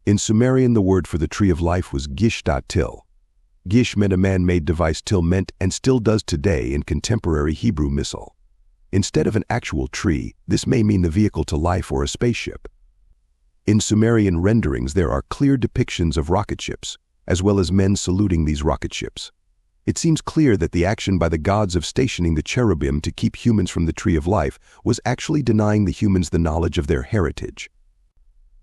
In Sumerian, the word for the tree of life was gish.til. Gish meant a man-made device. Til meant, and still does today in contemporary Hebrew, missile. Instead of an actual tree, this may mean the vehicle to life or a spaceship. In Sumerian renderings, there are clear depictions of rocket ships, as well as men saluting these rocket ships. It seems clear that the action by the gods of stationing the cherubim to keep humans from the tree of life was actually denying the humans the knowledge of their heritage.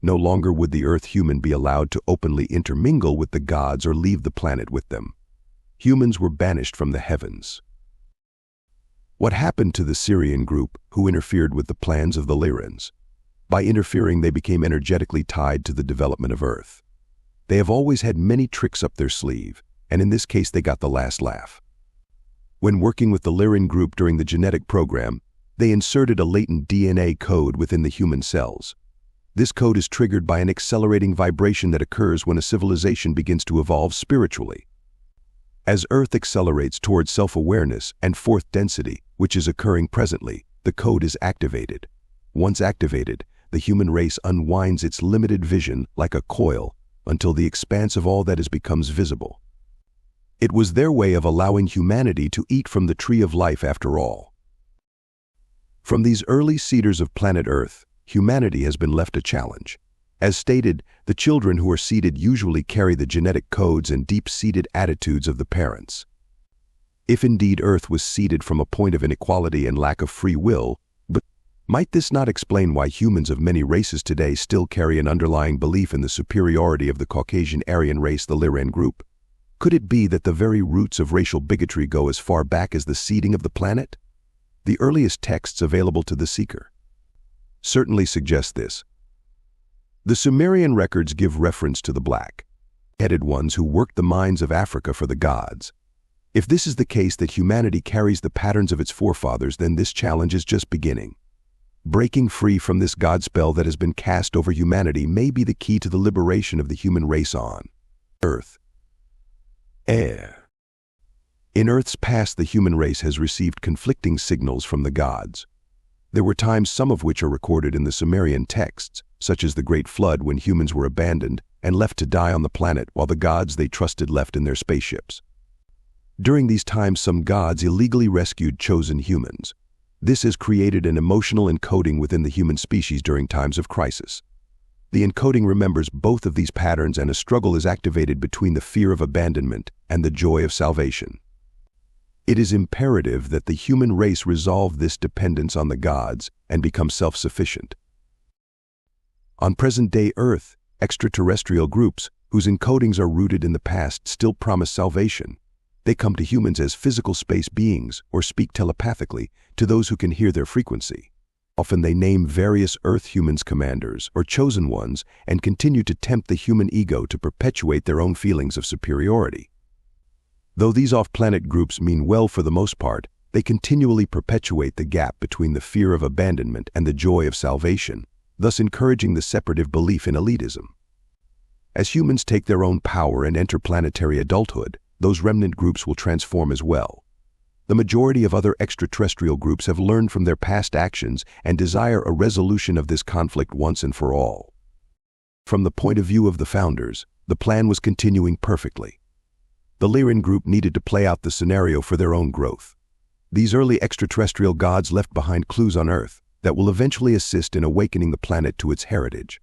No longer would the Earth human be allowed to openly intermingle with the gods or leave the planet with them. Humans were banished from the heavens. What happened to the Syrian group who interfered with the plans of the Lyrans? By interfering, they became energetically tied to the development of Earth. They have always had many tricks up their sleeve, and in this case they got the last laugh. When working with the Lyran group during the genetic program, they inserted a latent DNA code within the human cells. This code is triggered by an accelerating vibration that occurs when a civilization begins to evolve spiritually. As Earth accelerates towards self-awareness and fourth density, which is occurring presently, the code is activated. Once activated, the human race unwinds its limited vision like a coil until the expanse of all that is becomes visible. It was their way of allowing humanity to eat from the tree of life after all. From these early seeders of planet Earth, humanity has been left a challenge. As stated, the children who are seeded usually carry the genetic codes and deep-seated attitudes of the parents. If indeed Earth was seeded from a point of inequality and lack of free will, but might this not explain why humans of many races today still carry an underlying belief in the superiority of the Caucasian Aryan race, the Lyran group? Could it be that the very roots of racial bigotry go as far back as the seeding of the planet? The earliest texts available to the seeker certainly suggest this. The Sumerian records give reference to the black-headed ones who worked the mines of Africa for the gods. If this is the case that humanity carries the patterns of its forefathers, then this challenge is just beginning. Breaking free from this god spell that has been cast over humanity may be the key to the liberation of the human race on Earth. In Earth's past, the human race has received conflicting signals from the gods. There were times, some of which are recorded in the Sumerian texts, such as the Great Flood, when humans were abandoned and left to die on the planet while the gods they trusted left in their spaceships. During these times, some gods illegally rescued chosen humans. This has created an emotional encoding within the human species during times of crisis. The encoding remembers both of these patterns, and a struggle is activated between the fear of abandonment and the joy of salvation. It is imperative that the human race resolve this dependence on the gods and become self-sufficient. On present-day Earth, extraterrestrial groups, whose encodings are rooted in the past, still promise salvation. They come to humans as physical space beings or speak telepathically to those who can hear their frequency. Often they name various Earth humans commanders or chosen ones and continue to tempt the human ego to perpetuate their own feelings of superiority. Though these off-planet groups mean well for the most part, they continually perpetuate the gap between the fear of abandonment and the joy of salvation, thus encouraging the separative belief in elitism. As humans take their own power and enter planetary adulthood, those remnant groups will transform as well. The majority of other extraterrestrial groups have learned from their past actions and desire a resolution of this conflict once and for all. From the point of view of the founders, the plan was continuing perfectly. The Lyran group needed to play out the scenario for their own growth. These early extraterrestrial gods left behind clues on Earth that will eventually assist in awakening the planet to its heritage.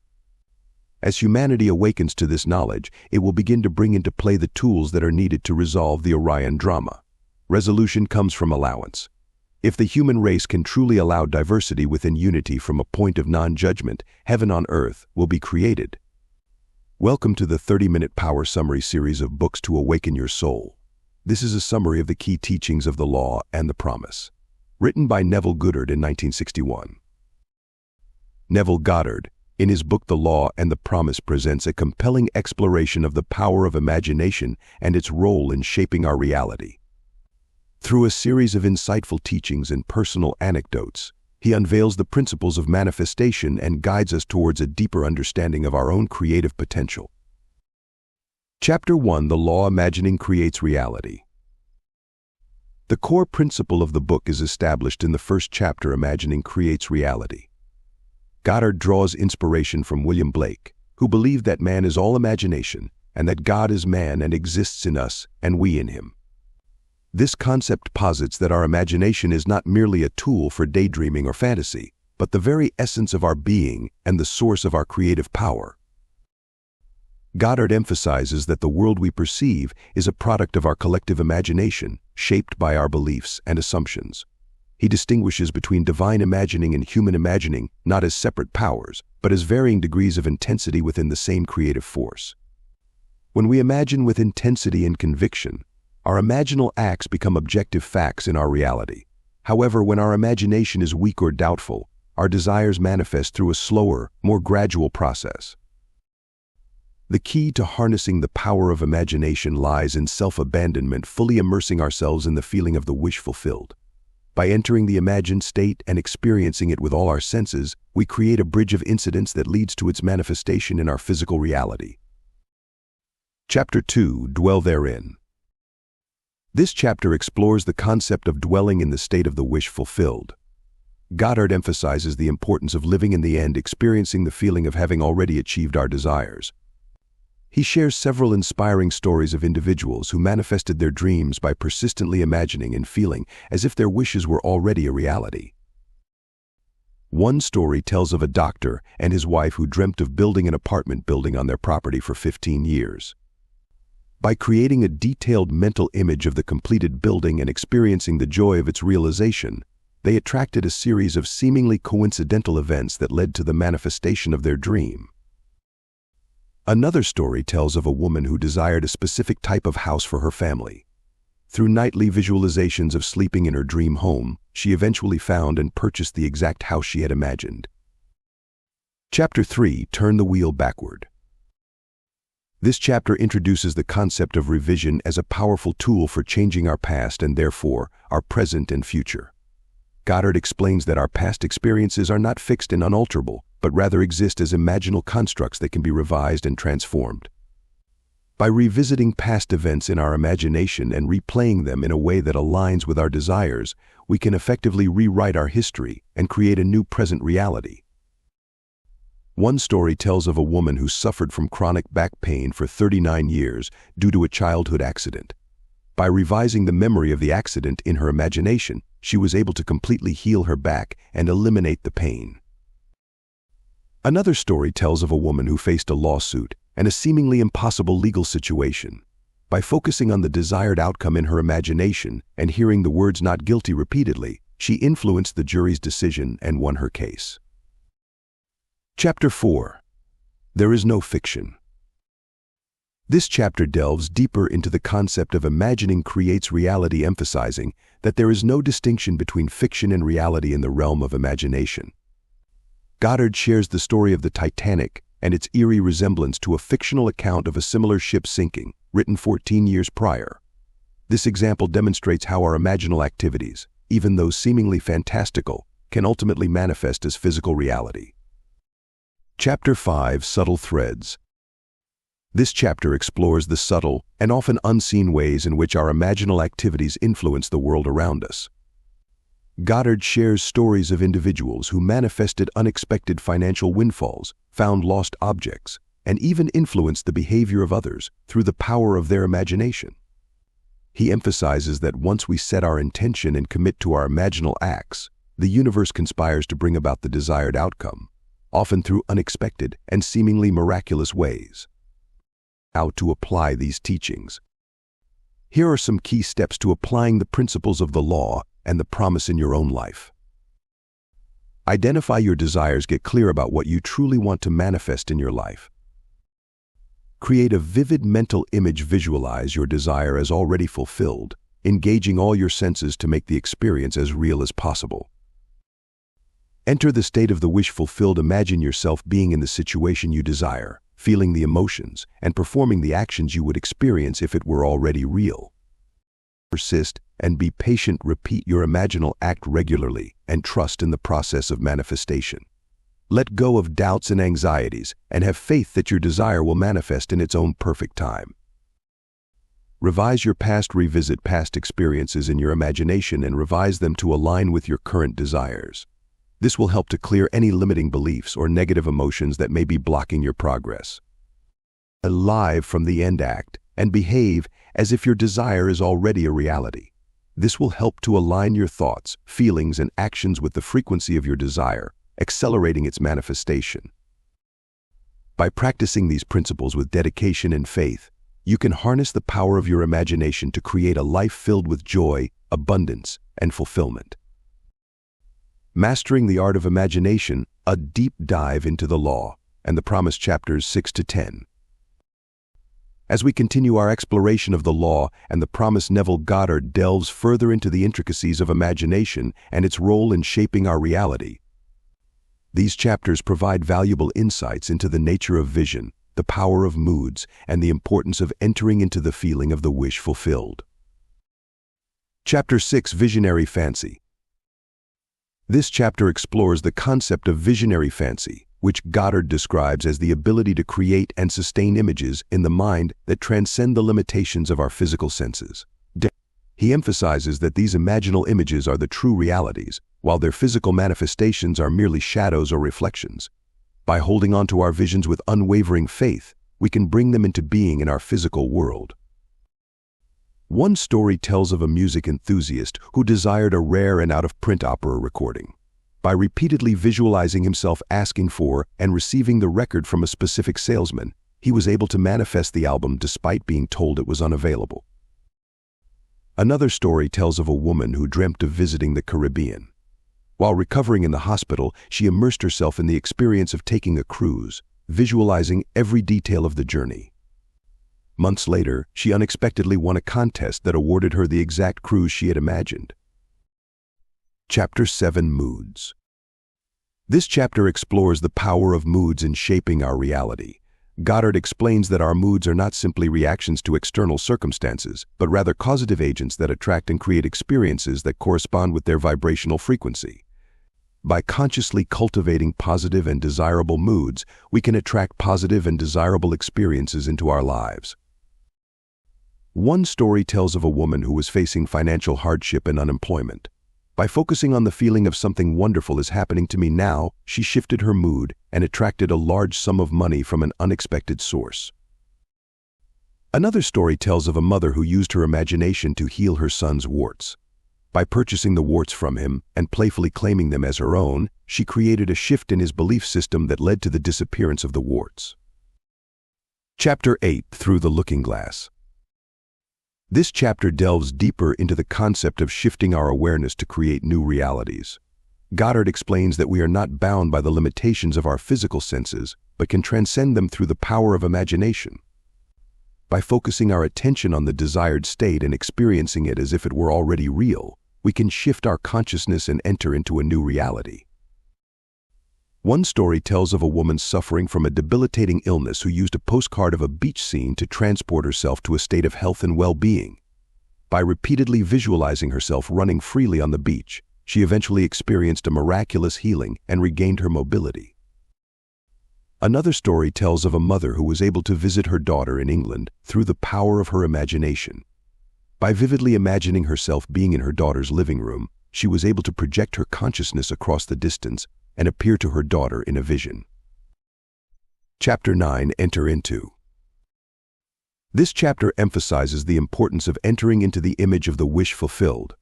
As humanity awakens to this knowledge, it will begin to bring into play the tools that are needed to resolve the Orion drama. Resolution comes from allowance. If the human race can truly allow diversity within unity from a point of non-judgment, heaven on Earth will be created. Welcome to the 30-minute Power Summary series of books to awaken your soul. This is a summary of the key teachings of the Law and the Promise. Written by Neville Goddard in 1961. Neville Goddard, in his book The Law and the Promise, presents a compelling exploration of the power of imagination and its role in shaping our reality. Through a series of insightful teachings and personal anecdotes, he unveils the principles of manifestation and guides us towards a deeper understanding of our own creative potential. Chapter 1: The Law Imagining Creates Reality. The core principle of the book is established in the first chapter, Imagining Creates Reality. Goddard draws inspiration from William Blake, who believed that man is all imagination and that God is man and exists in us and we in him. This concept posits that our imagination is not merely a tool for daydreaming or fantasy, but the very essence of our being and the source of our creative power. Goddard emphasizes that the world we perceive is a product of our collective imagination, shaped by our beliefs and assumptions. He distinguishes between divine imagining and human imagining not as separate powers, but as varying degrees of intensity within the same creative force. When we imagine with intensity and conviction, our imaginal acts become objective facts in our reality. However, when our imagination is weak or doubtful, our desires manifest through a slower, more gradual process. The key to harnessing the power of imagination lies in self-abandonment, fully immersing ourselves in the feeling of the wish fulfilled. By entering the imagined state and experiencing it with all our senses, we create a bridge of incidents that leads to its manifestation in our physical reality. Chapter 2: Dwell Therein. This chapter explores the concept of dwelling in the state of the wish fulfilled. Goddard emphasizes the importance of living in the end, experiencing the feeling of having already achieved our desires. He shares several inspiring stories of individuals who manifested their dreams by persistently imagining and feeling as if their wishes were already a reality. One story tells of a doctor and his wife who dreamt of building an apartment building on their property for 15 years. By creating a detailed mental image of the completed building and experiencing the joy of its realization, they attracted a series of seemingly coincidental events that led to the manifestation of their dream. Another story tells of a woman who desired a specific type of house for her family. Through nightly visualizations of sleeping in her dream home, she eventually found and purchased the exact house she had imagined. Chapter 3: Turn the Wheel Backward. This chapter introduces the concept of revision as a powerful tool for changing our past and therefore our present and future. Goddard explains that our past experiences are not fixed and unalterable, but rather exist as imaginal constructs that can be revised and transformed. By revisiting past events in our imagination and replaying them in a way that aligns with our desires, we can effectively rewrite our history and create a new present reality. One story tells of a woman who suffered from chronic back pain for 39 years due to a childhood accident. By revising the memory of the accident in her imagination, she was able to completely heal her back and eliminate the pain. Another story tells of a woman who faced a lawsuit and a seemingly impossible legal situation. By focusing on the desired outcome in her imagination and hearing the words "not guilty" repeatedly, she influenced the jury's decision and won her case. Chapter 4: There is no fiction. This chapter delves deeper into the concept of imagining creates reality, emphasizing that there is no distinction between fiction and reality in the realm of imagination. Goddard shares the story of the Titanic and its eerie resemblance to a fictional account of a similar ship sinking, written 14 years prior. This example demonstrates how our imaginal activities, even though seemingly fantastical, can ultimately manifest as physical reality. Chapter 5: Subtle Threads. This chapter explores the subtle and often unseen ways in which our imaginal activities influence the world around us. Goddard shares stories of individuals who manifested unexpected financial windfalls, found lost objects, and even influenced the behavior of others through the power of their imagination. He emphasizes that once we set our intention and commit to our imaginal acts, the universe conspires to bring about the desired outcome, often through unexpected and seemingly miraculous ways. How to apply these teachings. Here are some key steps to applying the principles of the law and the promise in your own life. Identify your desires. Get clear about what you truly want to manifest in your life. Create a vivid mental image. Visualize your desire as already fulfilled, engaging all your senses to make the experience as real as possible. Enter the state of the wish fulfilled. Imagine yourself being in the situation you desire, feeling the emotions, and performing the actions you would experience if it were already real. Persist and be patient. Repeat your imaginal act regularly and trust in the process of manifestation. Let go of doubts and anxieties and have faith that your desire will manifest in its own perfect time. Revise your past. Revisit past experiences in your imagination and revise them to align with your current desires. This will help to clear any limiting beliefs or negative emotions that may be blocking your progress. Alive from the end act and behave as if your desire is already a reality. This will help to align your thoughts, feelings, and actions with the frequency of your desire, accelerating its manifestation. By practicing these principles with dedication and faith, you can harness the power of your imagination to create a life filled with joy, abundance, and fulfillment. Mastering the Art of Imagination, a deep dive into the Law and the Promise, chapters 6 to 10. As we continue our exploration of the Law and the Promise, Neville Goddard delves further into the intricacies of imagination and its role in shaping our reality. These chapters provide valuable insights into the nature of vision, the power of moods, and the importance of entering into the feeling of the wish fulfilled. Chapter 6: Visionary Fancy. This chapter explores the concept of visionary fancy, which Goddard describes as the ability to create and sustain images in the mind that transcend the limitations of our physical senses. He emphasizes that these imaginal images are the true realities, while their physical manifestations are merely shadows or reflections. By holding on to our visions with unwavering faith, we can bring them into being in our physical world. One story tells of a music enthusiast who desired a rare and out-of-print opera recording. By repeatedly visualizing himself asking for and receiving the record from a specific salesman, he was able to manifest the album despite being told it was unavailable. Another story tells of a woman who dreamt of visiting the Caribbean. While recovering in the hospital, she immersed herself in the experience of taking a cruise, visualizing every detail of the journey. Months later, she unexpectedly won a contest that awarded her the exact cruise she had imagined. Chapter 7: Moods. This chapter explores the power of moods in shaping our reality. Goddard explains that our moods are not simply reactions to external circumstances, but rather causative agents that attract and create experiences that correspond with their vibrational frequency. By consciously cultivating positive and desirable moods, we can attract positive and desirable experiences into our lives. One story tells of a woman who was facing financial hardship and unemployment. By focusing on the feeling of something wonderful is happening to me now, she shifted her mood and attracted a large sum of money from an unexpected source. Another story tells of a mother who used her imagination to heal her son's warts. By purchasing the warts from him and playfully claiming them as her own, she created a shift in his belief system that led to the disappearance of the warts. Chapter 8: Through the Looking Glass. This chapter delves deeper into the concept of shifting our awareness to create new realities. Goddard explains that we are not bound by the limitations of our physical senses, but can transcend them through the power of imagination. By focusing our attention on the desired state and experiencing it as if it were already real, we can shift our consciousness and enter into a new reality. One story tells of a woman suffering from a debilitating illness who used a postcard of a beach scene to transport herself to a state of health and well-being. By repeatedly visualizing herself running freely on the beach, she eventually experienced a miraculous healing and regained her mobility. Another story tells of a mother who was able to visit her daughter in England through the power of her imagination. By vividly imagining herself being in her daughter's living room, she was able to project her consciousness across the distance and appear to her daughter in a vision. Chapter 9: Enter Into. This chapter emphasizes the importance of entering into the image of the wish fulfilled.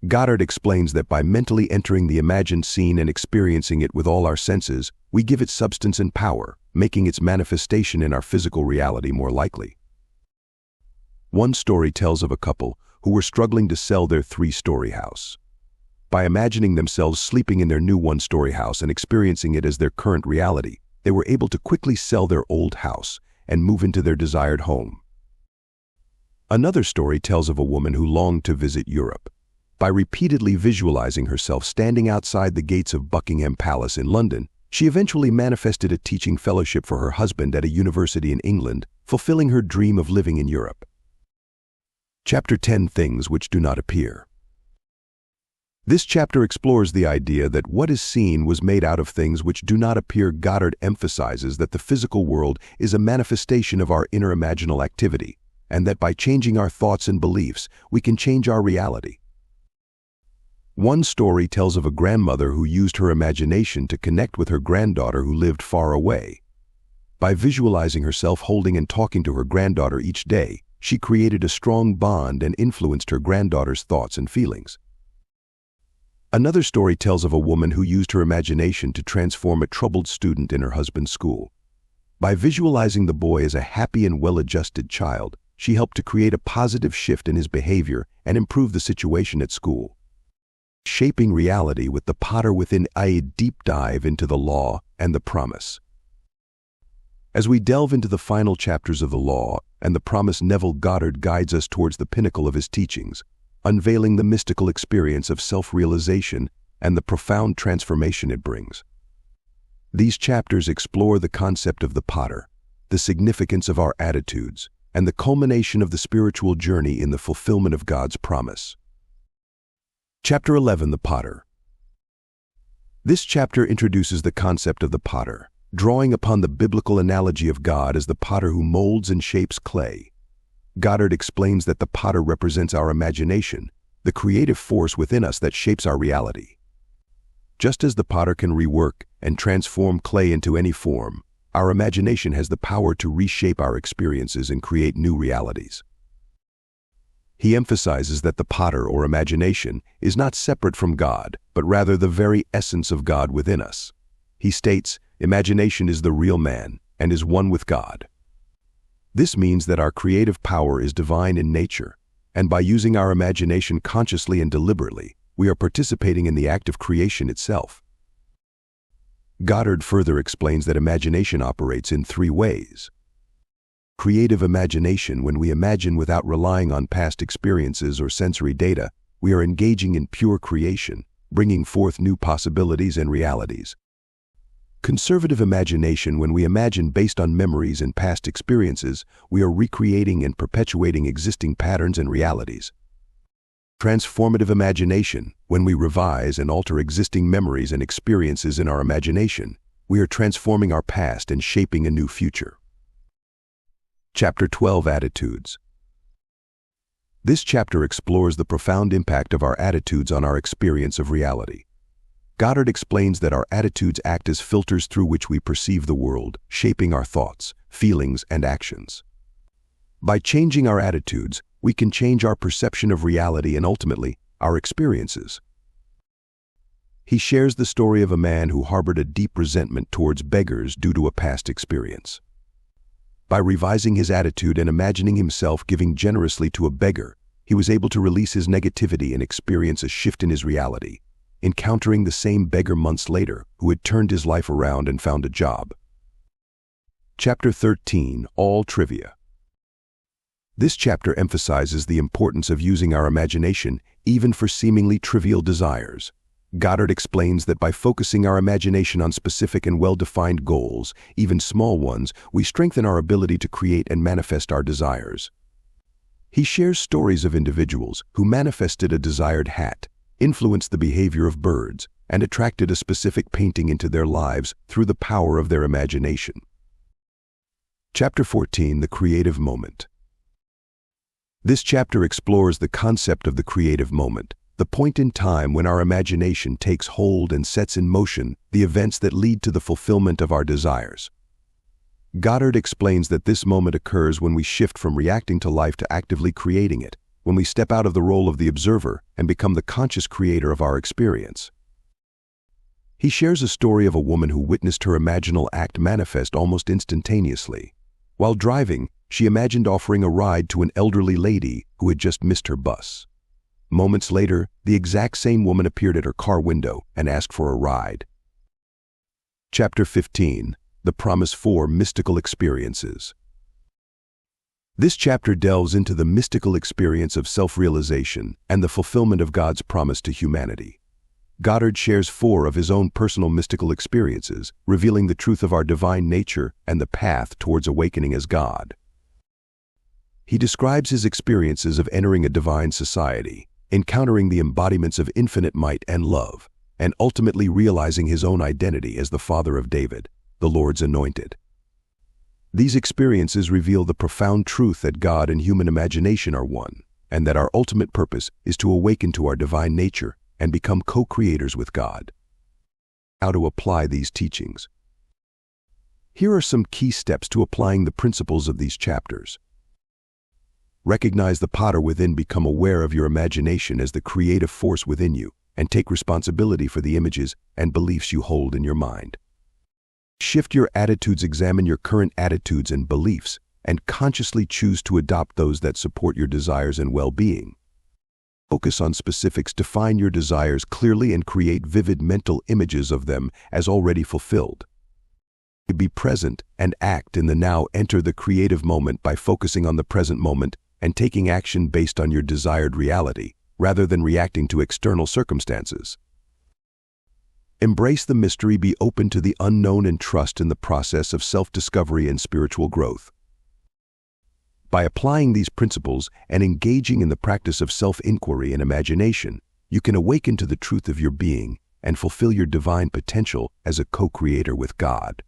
Goddard explains that by mentally entering the imagined scene and experiencing it with all our senses, we give it substance and power, making its manifestation in our physical reality more likely. One story tells of a couple who were struggling to sell their 3-story house. By imagining themselves sleeping in their new 1-story house and experiencing it as their current reality, they were able to quickly sell their old house and move into their desired home. Another story tells of a woman who longed to visit Europe. By repeatedly visualizing herself standing outside the gates of Buckingham Palace in London, she eventually manifested a teaching fellowship for her husband at a university in England, fulfilling her dream of living in Europe. Chapter 10: Things Which Do Not Appear. This chapter explores the idea that what is seen was made out of things which do not appear. Goddard emphasizes that the physical world is a manifestation of our inner imaginal activity, and that by changing our thoughts and beliefs, we can change our reality. One story tells of a grandmother who used her imagination to connect with her granddaughter who lived far away. By visualizing herself holding and talking to her granddaughter each day, she created a strong bond and influenced her granddaughter's thoughts and feelings. Another story tells of a woman who used her imagination to transform a troubled student in her husband's school. By visualizing the boy as a happy and well-adjusted child, she helped to create a positive shift in his behavior and improve the situation at school. Shaping reality with the potter within, a deep dive into the law and the promise. As we delve into the final chapters of the law and the promise, Neville Goddard guides us towards the pinnacle of his teachings, unveiling the mystical experience of self-realization and the profound transformation it brings. These chapters explore the concept of the potter, the significance of our attitudes, and the culmination of the spiritual journey in the fulfillment of God's promise. Chapter 11, The Potter. This chapter introduces the concept of the potter, drawing upon the biblical analogy of God as the potter who molds and shapes clay. Goddard explains that the potter represents our imagination, the creative force within us that shapes our reality. Just as the potter can rework and transform clay into any form, our imagination has the power to reshape our experiences and create new realities. He emphasizes that the potter, or imagination, is not separate from God, but rather the very essence of God within us. He states, imagination is the real man and is one with God. This means that our creative power is divine in nature, and by using our imagination consciously and deliberately, we are participating in the act of creation itself. Goddard further explains that imagination operates in three ways. Creative imagination: when we imagine without relying on past experiences or sensory data, we are engaging in pure creation, bringing forth new possibilities and realities. Conservative imagination: when we imagine based on memories and past experiences, we are recreating and perpetuating existing patterns and realities. Transformative imagination: when we revise and alter existing memories and experiences in our imagination, we are transforming our past and shaping a new future. Chapter 12, Attitudes. This chapter explores the profound impact of our attitudes on our experience of reality. Goddard explains that our attitudes act as filters through which we perceive the world, shaping our thoughts, feelings, and actions. By changing our attitudes, we can change our perception of reality and ultimately, our experiences. He shares the story of a man who harbored a deep resentment towards beggars due to a past experience. By revising his attitude and imagining himself giving generously to a beggar, he was able to release his negativity and experience a shift in his reality, encountering the same beggar months later who had turned his life around and found a job. Chapter 13, All Trivia. This chapter emphasizes the importance of using our imagination even for seemingly trivial desires. Goddard explains that by focusing our imagination on specific and well-defined goals, even small ones, we strengthen our ability to create and manifest our desires. He shares stories of individuals who manifested a desired hat, influenced the behavior of birds, and attracted a specific painting into their lives through the power of their imagination. Chapter 14, The Creative Moment. This chapter explores the concept of the creative moment, the point in time when our imagination takes hold and sets in motion the events that lead to the fulfillment of our desires. Goddard explains that this moment occurs when we shift from reacting to life to actively creating it, when we step out of the role of the observer and become the conscious creator of our experience. He shares a story of a woman who witnessed her imaginal act manifest almost instantaneously. While driving, she imagined offering a ride to an elderly lady who had just missed her bus. Moments later, the exact same woman appeared at her car window and asked for a ride. Chapter 15, The Promise for Mystical Experiences. This chapter delves into the mystical experience of self-realization and the fulfillment of God's promise to humanity. Goddard shares 4 of his own personal mystical experiences, revealing the truth of our divine nature and the path towards awakening as God. He describes his experiences of entering a divine society, encountering the embodiments of infinite might and love, and ultimately realizing his own identity as the father of David, the Lord's anointed. These experiences reveal the profound truth that God and human imagination are one, and that our ultimate purpose is to awaken to our divine nature and become co-creators with God. How to apply these teachings. Here are some key steps to applying the principles of these chapters. Recognize the potter within, become aware of your imagination as the creative force within you, and take responsibility for the images and beliefs you hold in your mind. Shift your attitudes, examine your current attitudes and beliefs, and consciously choose to adopt those that support your desires and well-being. Focus on specifics, define your desires clearly, and create vivid mental images of them as already fulfilled. Be present and act in the now. Enter the creative moment by focusing on the present moment and taking action based on your desired reality, rather than reacting to external circumstances. Embrace the mystery, be open to the unknown, and trust in the process of self-discovery and spiritual growth. By applying these principles and engaging in the practice of self-inquiry and imagination, you can awaken to the truth of your being and fulfill your divine potential as a co-creator with God.